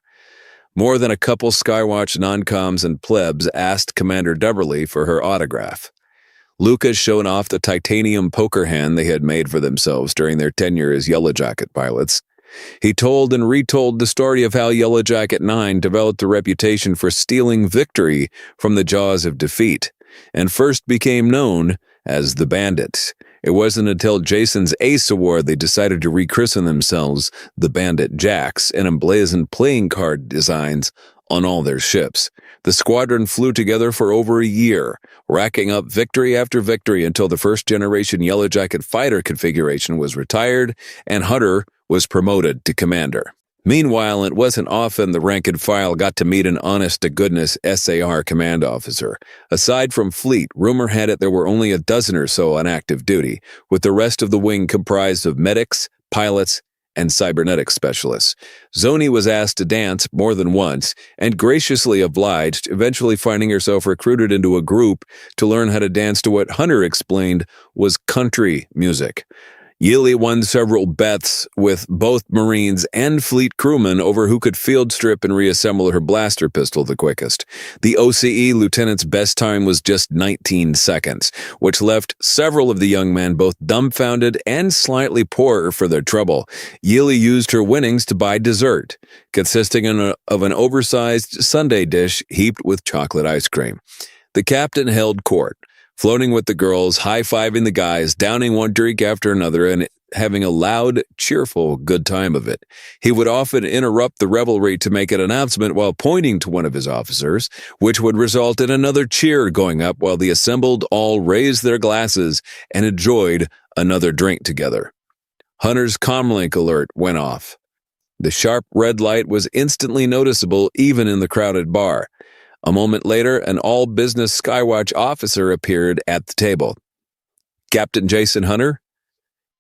A: More than a couple Skywatch non-coms and plebs asked Commander Deverly for her autograph. Lucas showed off the titanium poker hand they had made for themselves during their tenure as Yellow Jacket pilots. He told and retold the story of how Yellow Jacket 9 developed a reputation for stealing victory from the jaws of defeat, and first became known as the Bandits. It wasn't until Jason's Ace Award they decided to rechristen themselves the Bandit Jacks and emblazoned playing card designs on all their ships. The squadron flew together for over a year, racking up victory after victory until the first-generation Yellow Jacket fighter configuration was retired and Hunter was promoted to commander. Meanwhile, it wasn't often the rank and file got to meet an honest-to-goodness SAR command officer. Aside from Fleet, rumor had it there were only a dozen or so on active duty, with the rest of the wing comprised of medics, pilots, and cybernetics specialists. Zoni was asked to dance more than once, and graciously obliged, eventually finding herself recruited into a group to learn how to dance to what Hunter explained was country music. Yili won several bets with both Marines and Fleet crewmen over who could field strip and reassemble her blaster pistol the quickest. The OCE lieutenant's best time was just 19 seconds, which left several of the young men both dumbfounded and slightly poorer for their trouble. Yili used her winnings to buy dessert, consisting of an oversized sundae dish heaped with chocolate ice cream. The captain held court, floating with the girls, high-fiving the guys, downing one drink after another, and having a loud, cheerful good time of it. He would often interrupt the revelry to make an announcement while pointing to one of his officers, which would result in another cheer going up while the assembled all raised their glasses and enjoyed another drink together. Hunter's comlink alert went off. The sharp red light was instantly noticeable even in the crowded bar. A moment later, an all-business Skywatch officer appeared at the table. "Captain Jason Hunter?"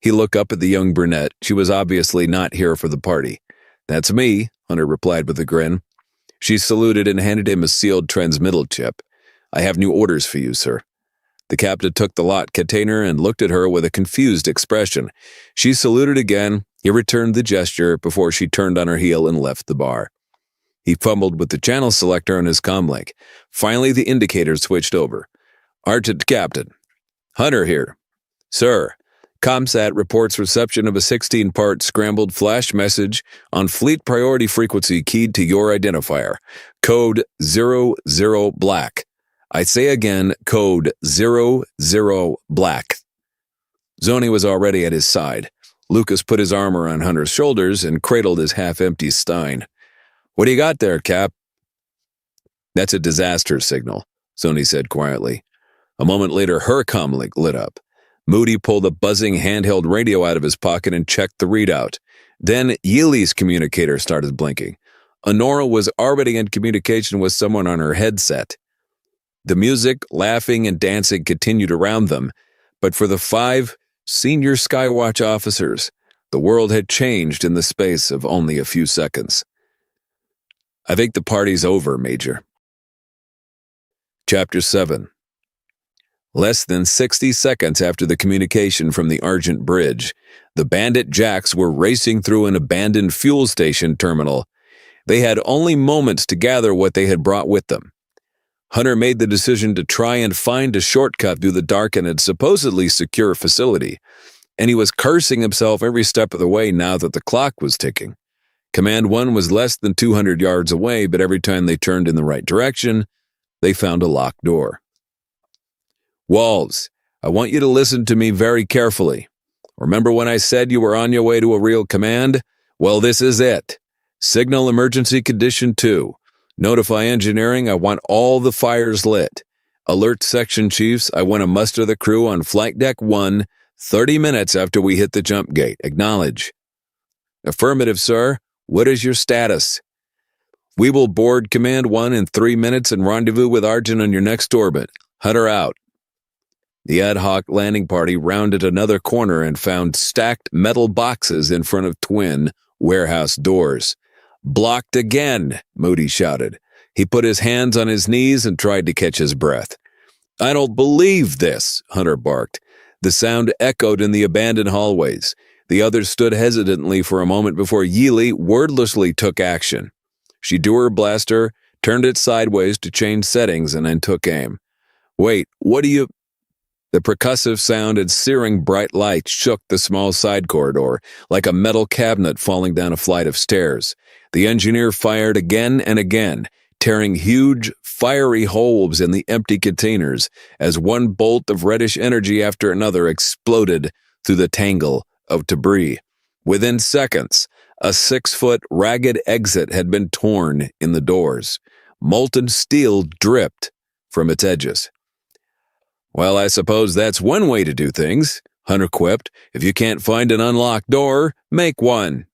A: He looked up at the young brunette. She was obviously not here for the party. "That's me," Hunter replied with a grin. She saluted and handed him a sealed transmittal chip. "I have new orders for you, sir." The captain took the lot container and looked at her with a confused expression. She saluted again. He returned the gesture before she turned on her heel and left the bar. He fumbled with the channel selector on his comlink. Finally, the indicator switched over. "Argent Captain. Hunter here. Sir, ComSat reports reception of a 16-part scrambled flash message on fleet priority frequency keyed to your identifier. Code 00 Black. I say again, code 00 Black." Zoni was already at his side. Lucas put his arm around Hunter's shoulders and cradled his half-empty stein. "What do you got there, Cap?" "That's a disaster signal," Zoni said quietly. A moment later, her comlink lit up. Moody pulled a buzzing handheld radio out of his pocket and checked the readout. Then Yili's communicator started blinking. Honora was already in communication with someone on her headset. The music, laughing, and dancing continued around them, but for the 5 senior Skywatch officers, the world had changed in the space of only a few seconds. "I think the party's over, Major." Chapter 7. Less than 60 seconds after the communication from the Argent Bridge, the bandit jacks were racing through an abandoned fuel station terminal. They had only moments to gather what they had brought with them. Hunter made the decision to try and find a shortcut through the darkened and supposedly secure facility, and he was cursing himself every step of the way now that the clock was ticking. Command 1 was less than 200 yards away, but every time they turned in the right direction, they found a locked door. "Walls, I want you to listen to me very carefully. Remember when I said you were on your way to a real command? Well, this is it. Signal emergency condition 2. Notify engineering, I want all the fires lit. Alert section chiefs, I want to muster the crew on flight deck 1, 30 minutes after we hit the jump gate. Acknowledge." "Affirmative, sir. What is your status?" "We will board Command 1 in 3 minutes and rendezvous with Argent on your next orbit. Hunter out." The ad hoc landing party rounded another corner and found stacked metal boxes in front of twin warehouse doors. "Blocked again," Moody shouted. He put his hands on his knees and tried to catch his breath. "I don't believe this," Hunter barked. The sound echoed in the abandoned hallways. The others stood hesitantly for a moment before Yili wordlessly took action. She drew her blaster, turned it sideways to change settings, and then took aim. "Wait, what do you—" The percussive sound and searing bright light shook the small side corridor, like a metal cabinet falling down a flight of stairs. The engineer fired again and again, tearing huge, fiery holes in the empty containers as one bolt of reddish energy after another exploded through the tangle of debris. Within seconds, a 6-foot ragged exit had been torn in the doors. Molten steel dripped from its edges. "Well, I suppose that's one way to do things," Hunter quipped. "If you can't find an unlocked door, make one."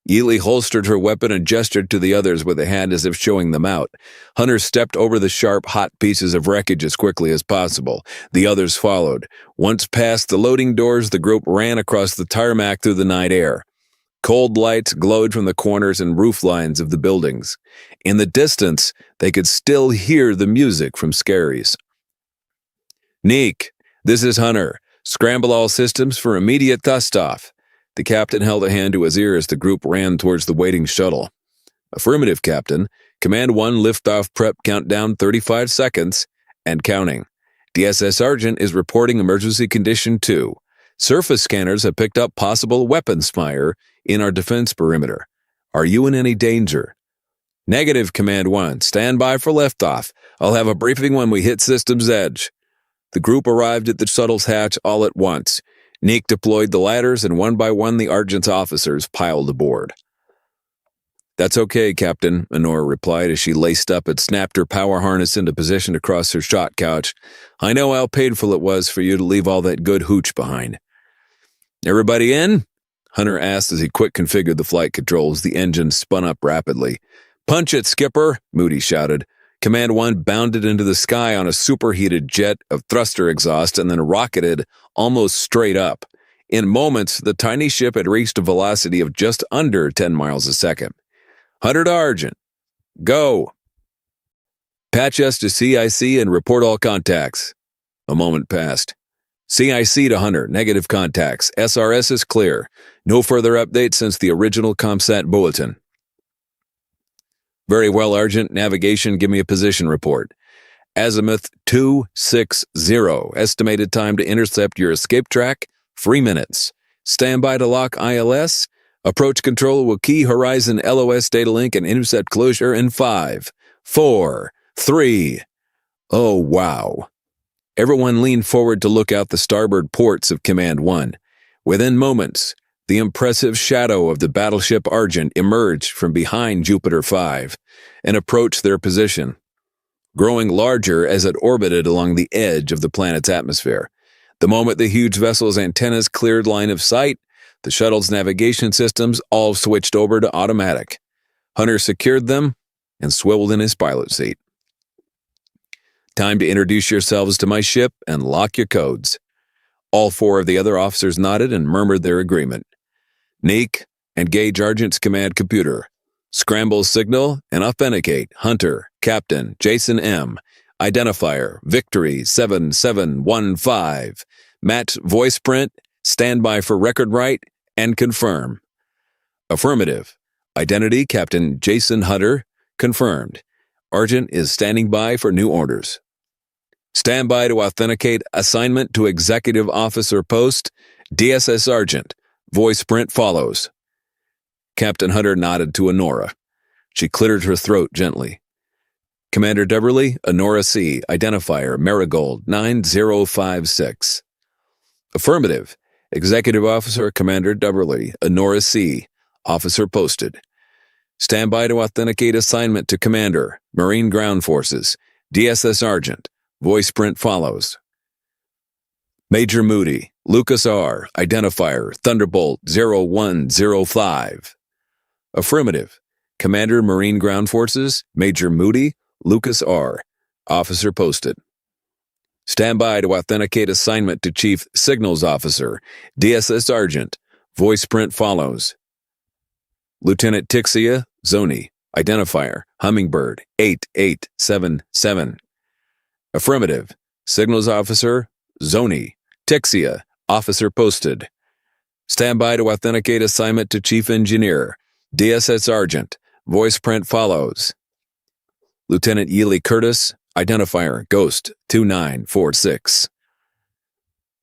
A: Yili holstered her weapon and gestured to the others with a hand as if showing them out. Hunter stepped over the sharp, hot pieces of wreckage as quickly as possible. The others followed. Once past the loading doors, the group ran across the tarmac through the night air. Cold lights glowed from the corners and roof lines of the buildings. In the distance, they could still hear the music from Scaries. "Neek, this is Hunter. Scramble all systems for immediate dust-off." The captain held a hand to his ear as the group ran towards the waiting shuttle. "Affirmative, Captain. Command 1 liftoff prep countdown 35 seconds and counting. DSS Argent is reporting emergency condition 2. Surface scanners have picked up possible weapons fire in our defense perimeter. Are you in any danger?" "Negative, Command 1. Stand by for liftoff. I'll have a briefing when we hit system's edge." The group arrived at the shuttle's hatch all at once. Neek deployed the ladders, and one by one the Argent's officers piled aboard. "That's okay, Captain," Honora replied as she laced up and snapped her power harness into position across her shot couch. "I know how painful it was for you to leave all that good hooch behind." "Everybody in?" Hunter asked as he quick configured the flight controls. The engine spun up rapidly. "Punch it, Skipper," Moody shouted. Command 1 bounded into the sky on a superheated jet of thruster exhaust and then rocketed almost straight up. In moments, the tiny ship had reached a velocity of just under 10 miles a second. Hunter to Argent. Go. Patch us to CIC and report all contacts. A moment passed. CIC to Hunter, negative contacts. SRS is clear. No further updates since the original ComSat bulletin. Very well, Argent. Navigation, give me a position report. Azimuth 260. Estimated time to intercept your escape track, 3 minutes. Standby to lock ILS. Approach control will key Horizon LOS data link and intercept closure in 5, 4, 3. Oh, wow. Everyone leaned forward to look out the starboard ports of Command 1. Within moments, the impressive shadow of the Battleship Argent emerged from behind Jupiter 5 and approached their position, growing larger as it orbited along the edge of the planet's atmosphere. The moment the huge vessel's antennas cleared line of sight, the shuttle's navigation systems all switched over to automatic. Hunter secured them and swiveled in his pilot seat. Time to introduce yourselves to my ship and lock your codes. All 4 of the other officers nodded and murmured their agreement. Neek, engage Argent's command computer. Scramble signal and authenticate Hunter, Captain, Jason M. Identifier, Victory 7715. Match voice print, standby for record write, and confirm. Affirmative. Identity, Captain Jason Hunter, confirmed. Argent is standing by for new orders. Standby to authenticate assignment to Executive Officer Post, DSS Argent. Voice print follows. Captain Hunter nodded to Honora. She cleared her throat gently. Commander Deverly, Honora C. Identifier, Marigold 9056. Affirmative. Executive Officer Commander Deverly, Honora C. Officer posted. Standby to authenticate assignment to Commander, Marine Ground Forces, DSS Argent. Voice print follows. Major Moody, Lucas R. Identifier, Thunderbolt 0105. Affirmative. Commander, Marine Ground Forces, Major Moody, Lucas R. Officer posted. Standby to authenticate assignment to Chief Signals Officer, DSS Argent. Voice print follows. Lieutenant Tixia, Zoni. Identifier, Hummingbird 8877. Affirmative. Signals Officer, Zoni. Tixia, Officer posted. Standby to authenticate assignment to Chief Engineer, DSS Argent. Voice print follows. Lieutenant Yealy Curtis, Identifier, Ghost 2946.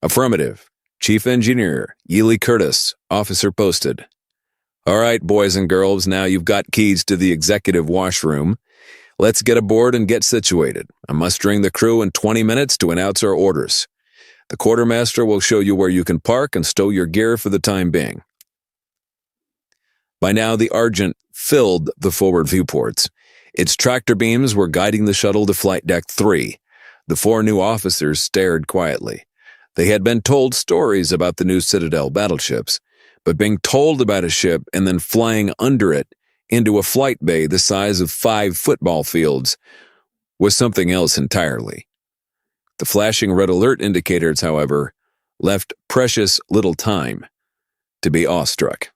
A: Affirmative. Chief Engineer, Yealy Curtis, Officer posted. All right, boys and girls, now you've got keys to the executive washroom. Let's get aboard and get situated. I'm mustering the crew in 20 minutes to announce our orders. The quartermaster will show you where you can park and stow your gear for the time being. By now, the Argent filled the forward viewports. Its tractor beams were guiding the shuttle to Flight Deck 3. The 4 new officers stared quietly. They had been told stories about the new Citadel battleships, but being told about a ship and then flying under it into a flight bay the size of 5 football fields was something else entirely. The flashing red alert indicators, however, left precious little time to be awestruck.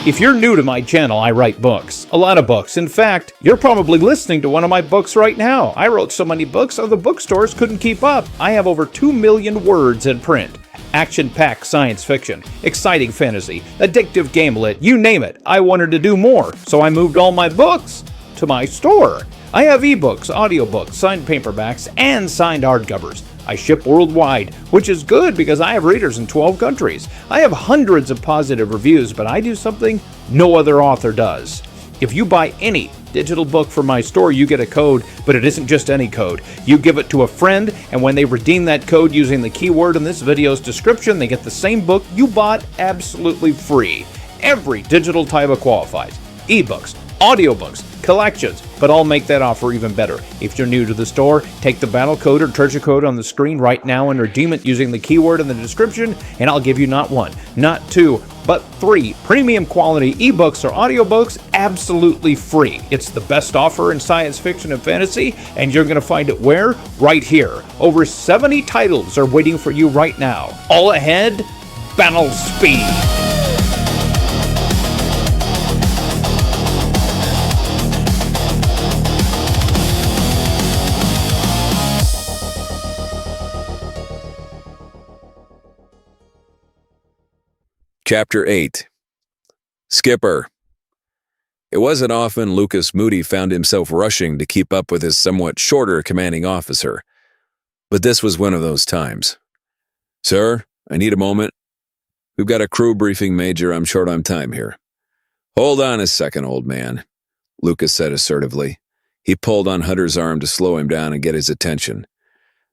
C: If you're new to my channel, I write books. A lot of books. In fact, you're probably listening to one of my books right now. I wrote so many books, other bookstores couldn't keep up. I have over 2 million words in print. Action-packed science fiction, exciting fantasy, addictive gamelit, you name it. I wanted to do more, so I moved all my books to my store. I have ebooks, audiobooks, signed paperbacks, and signed hardcovers. I ship worldwide, which is good because I have readers in 12 countries. I have hundreds of positive reviews, but I do something no other author does. If you buy any digital book from my store, you get a code, but it isn't just any code. You give it to a friend, and when they redeem that code using the keyword in this video's description, they get the same book you bought absolutely free. Every digital title qualifies. Ebooks, audiobooks, collections, but I'll make that offer even better. If you're new to the store, take the battle code or treasure code on the screen right now and redeem it using the keyword in the description, and I'll give you not one, not two, but 3 premium quality ebooks or audiobooks absolutely free. It's the best offer in science fiction and fantasy, and you're going to find it where? Right here. Over 70 titles are waiting for you right now. All ahead, battle speed.
A: Chapter 8. Skipper. It wasn't often Lucas Moody found himself rushing to keep up with his somewhat shorter commanding officer, but this was one of those times. Sir, I need a moment. We've got a crew briefing, Major. I'm short on time here. Hold on a second, old man, Lucas said assertively. He pulled on Hunter's arm to slow him down and get his attention.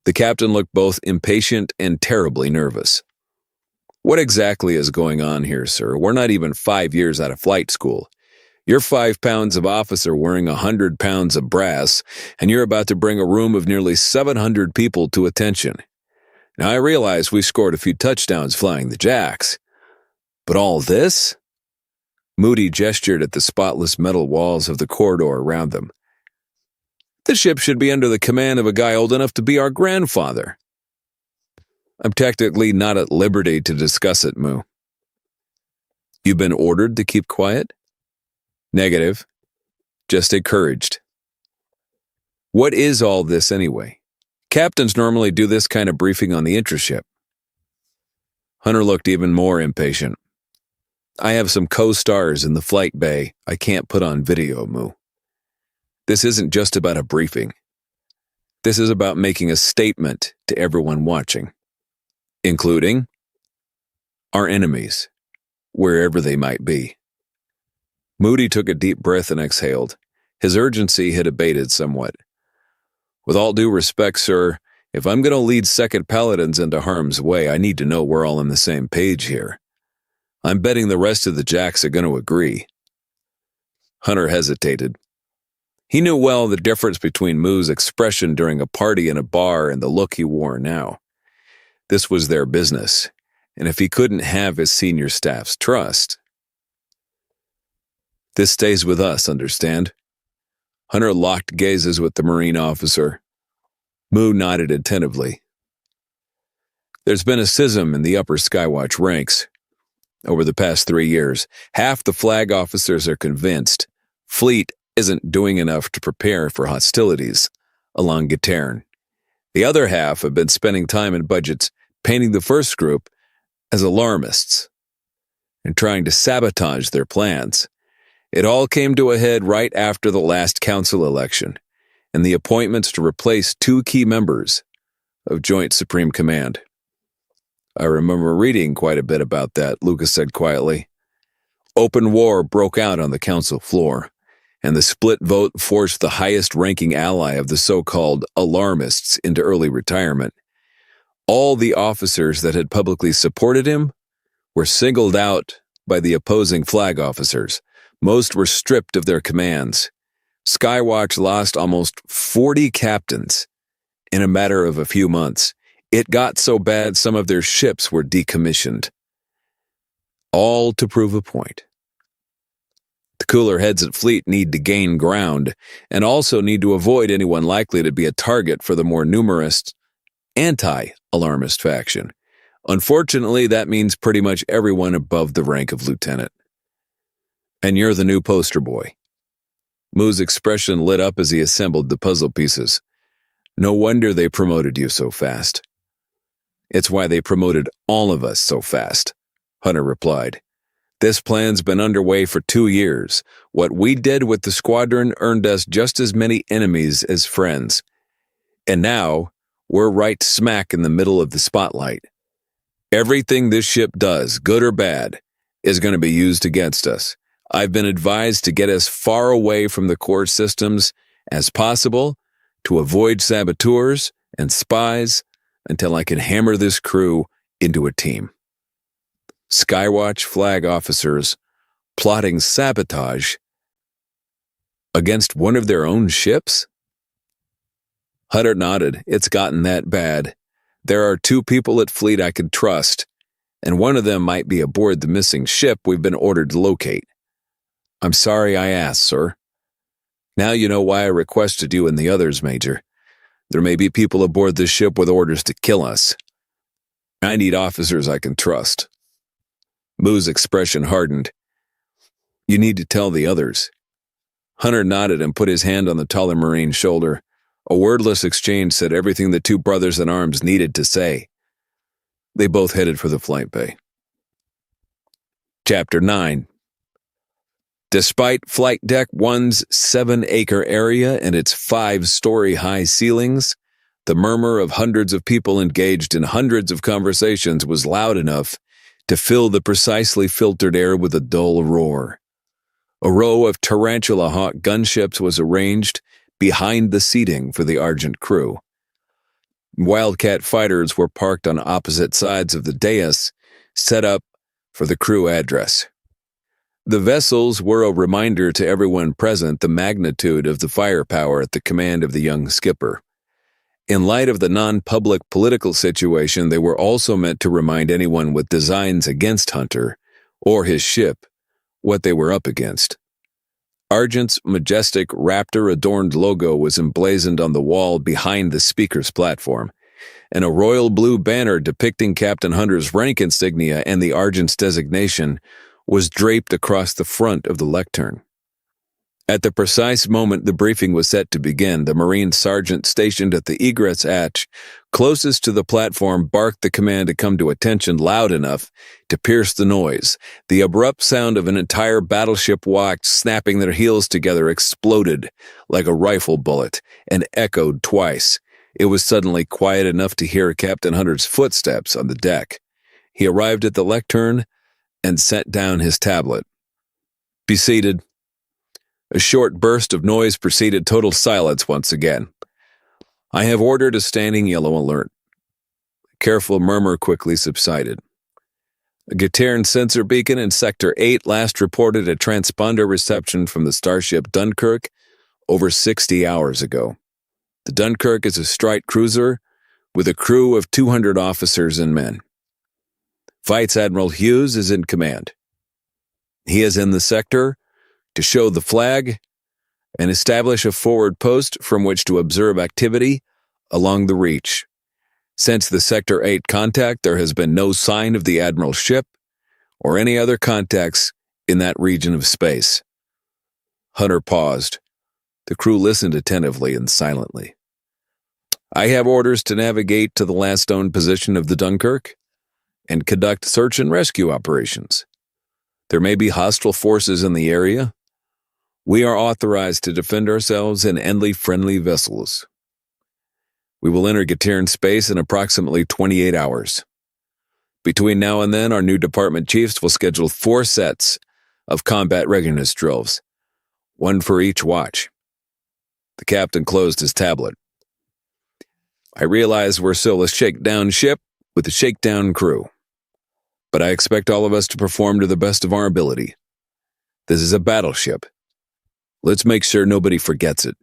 A: The captain looked both impatient and terribly nervous. What exactly is going on here, sir? We're not even 5 years out of flight school. You're 5 pounds of officer wearing 100 pounds of brass, and you're about to bring a room of nearly 700 people to attention. Now, I realize we scored a few touchdowns flying the jacks, but all this? Moody gestured at the spotless metal walls of the corridor around them. The ship should be under the command of a guy old enough to be our grandfather. I'm technically not at liberty to discuss it, Moo. You've been ordered to keep quiet? Negative. Just encouraged. What is all this anyway? Captains normally do this kind of briefing on the intraship. Hunter looked even more impatient. I have some co-stars in the flight bay I can't put on video, Moo. This isn't just about a briefing. This is about making a statement to everyone watching. Including our enemies, wherever they might be. Moody took a deep breath and exhaled. His urgency had abated somewhat. With all due respect, sir, if I'm going to lead second paladins into harm's way, I need to know we're all on the same page here. I'm betting the rest of the jacks are going to agree. Hunter hesitated. He knew well the difference between Moo's expression during a party in a bar and the look he wore now. This was their business, and if he couldn't have his senior staff's trust... This stays with us, understand? Hunter locked gazes with the Marine officer. Moo nodded attentively. There's been a schism in the upper Skywatch ranks. Over the past 3 years, half the flag officers are convinced Fleet isn't doing enough to prepare for hostilities along Gitairn. The other half have been spending time and budgets painting the first group as alarmists and trying to sabotage their plans. It all came to a head right after the last council election and the appointments to replace 2 key members of Joint Supreme Command. I remember reading quite a bit about that, Lucas said quietly. Open war broke out on the council floor, and the split vote forced the highest-ranking ally of the so-called alarmists into early retirement. All the officers that had publicly supported him were singled out by the opposing flag officers. Most were stripped of their commands. Skywatch lost almost 40 captains in a matter of a few months. It got so bad some of their ships were decommissioned. All to prove a point. The cooler heads at Fleet need to gain ground and also need to avoid anyone likely to be a target for the more numerous anti-alarmist faction. Unfortunately, that means pretty much everyone above the rank of lieutenant. And you're the new poster boy. Moo's expression lit up as he assembled the puzzle pieces. No wonder they promoted you so fast. It's why they promoted all of us so fast, Hunter replied. This plan's been underway for 2 years. What we did with the squadron earned us just as many enemies as friends. And now, we're right smack in the middle of the spotlight. Everything this ship does, good or bad, is going to be used against us. I've been advised to get as far away from the core systems as possible to avoid saboteurs and spies until I can hammer this crew into a team. Skywatch flag officers plotting sabotage Against one of their own ships? Hunter nodded. It's gotten that bad. There are 2 people at fleet I could trust, and one of them might be aboard the missing ship we've been ordered to locate. I'm sorry I asked, sir. Now you know why I requested you and the others, Major. There may be people aboard this ship with orders to kill us. I need officers I can trust. Moo's expression hardened. You need to tell the others. Hunter nodded and put his hand on the taller Marine's shoulder. A wordless exchange said everything the 2 brothers in arms needed to say. They both headed for the flight bay. Chapter 9. Despite Flight Deck 1's 7-acre area and its 5-story-high ceilings, the murmur of hundreds of people engaged in hundreds of conversations was loud enough to fill the precisely filtered air with a dull roar. A row of tarantula-hawk gunships was arranged behind the seating for the Argent crew. Wildcat fighters were parked on opposite sides of the dais, set up for the crew address. The vessels were a reminder to everyone present the magnitude of the firepower at the command of the young skipper. In light of the non-public political situation, they were also meant to remind anyone with designs against Hunter or his ship what they were up against. Argent's majestic raptor-adorned logo was emblazoned on the wall behind the speaker's platform, and a royal blue banner depicting Captain Hunter's rank insignia and the Argent's designation was draped across the front of the lectern. At the precise moment the briefing was set to begin, the Marine sergeant stationed at the egress hatch closest to the platform barked the command to come to attention loud enough to pierce the noise. The abrupt sound of an entire battleship watch snapping their heels together exploded like a rifle bullet and echoed twice. It was suddenly quiet enough to hear Captain Hunter's footsteps on the deck. He arrived at the lectern and set down his tablet. Be seated. A short burst of noise preceded total silence once again. I have ordered a standing yellow alert. A careful murmur quickly subsided. A Gitairn sensor beacon in Sector 8 last reported a transponder reception from the starship Dunkerque over 60 hours ago. The Dunkerque is a strike cruiser with a crew of 200 officers and men. Vice Admiral Hughes is in command. He is in the sector to show the flag and establish a forward post from which to observe activity along the reach. Since the Sector 8 contact, there has been no sign of the Admiral's ship or any other contacts in that region of space. Hunter paused. The crew listened attentively and silently. I have orders to navigate to the last known position of the Dunkerque and conduct search and rescue operations. There may be hostile forces in the area. We are authorized to defend ourselves in friendly vessels. We will enter Gitairn space in approximately 28 hours. Between now and then, our new department chiefs will schedule 4 sets of combat readiness drills, 1 for each watch. The captain closed his tablet. I realize we're still a shakedown ship with a shakedown crew, but I expect all of us to perform to the best of our ability. This is a battleship. Let's make sure nobody forgets it.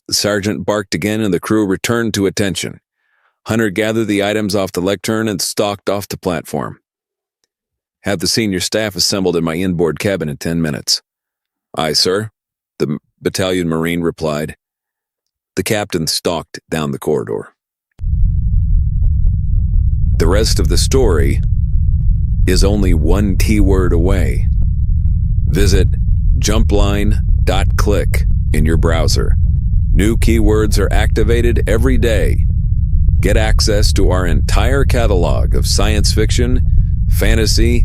A: The sergeant barked again and the crew returned to attention. Hunter gathered the items off the lectern and stalked off the platform. Have the senior staff assembled in my inboard cabin in 10 minutes. Aye, sir, the battalion marine replied. The captain stalked down the corridor. The rest of the story is only one keyword away. Visit jumpline.click in your browser. New keywords are activated every day. Get access to our entire catalog of science fiction, fantasy,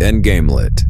A: and gamelit.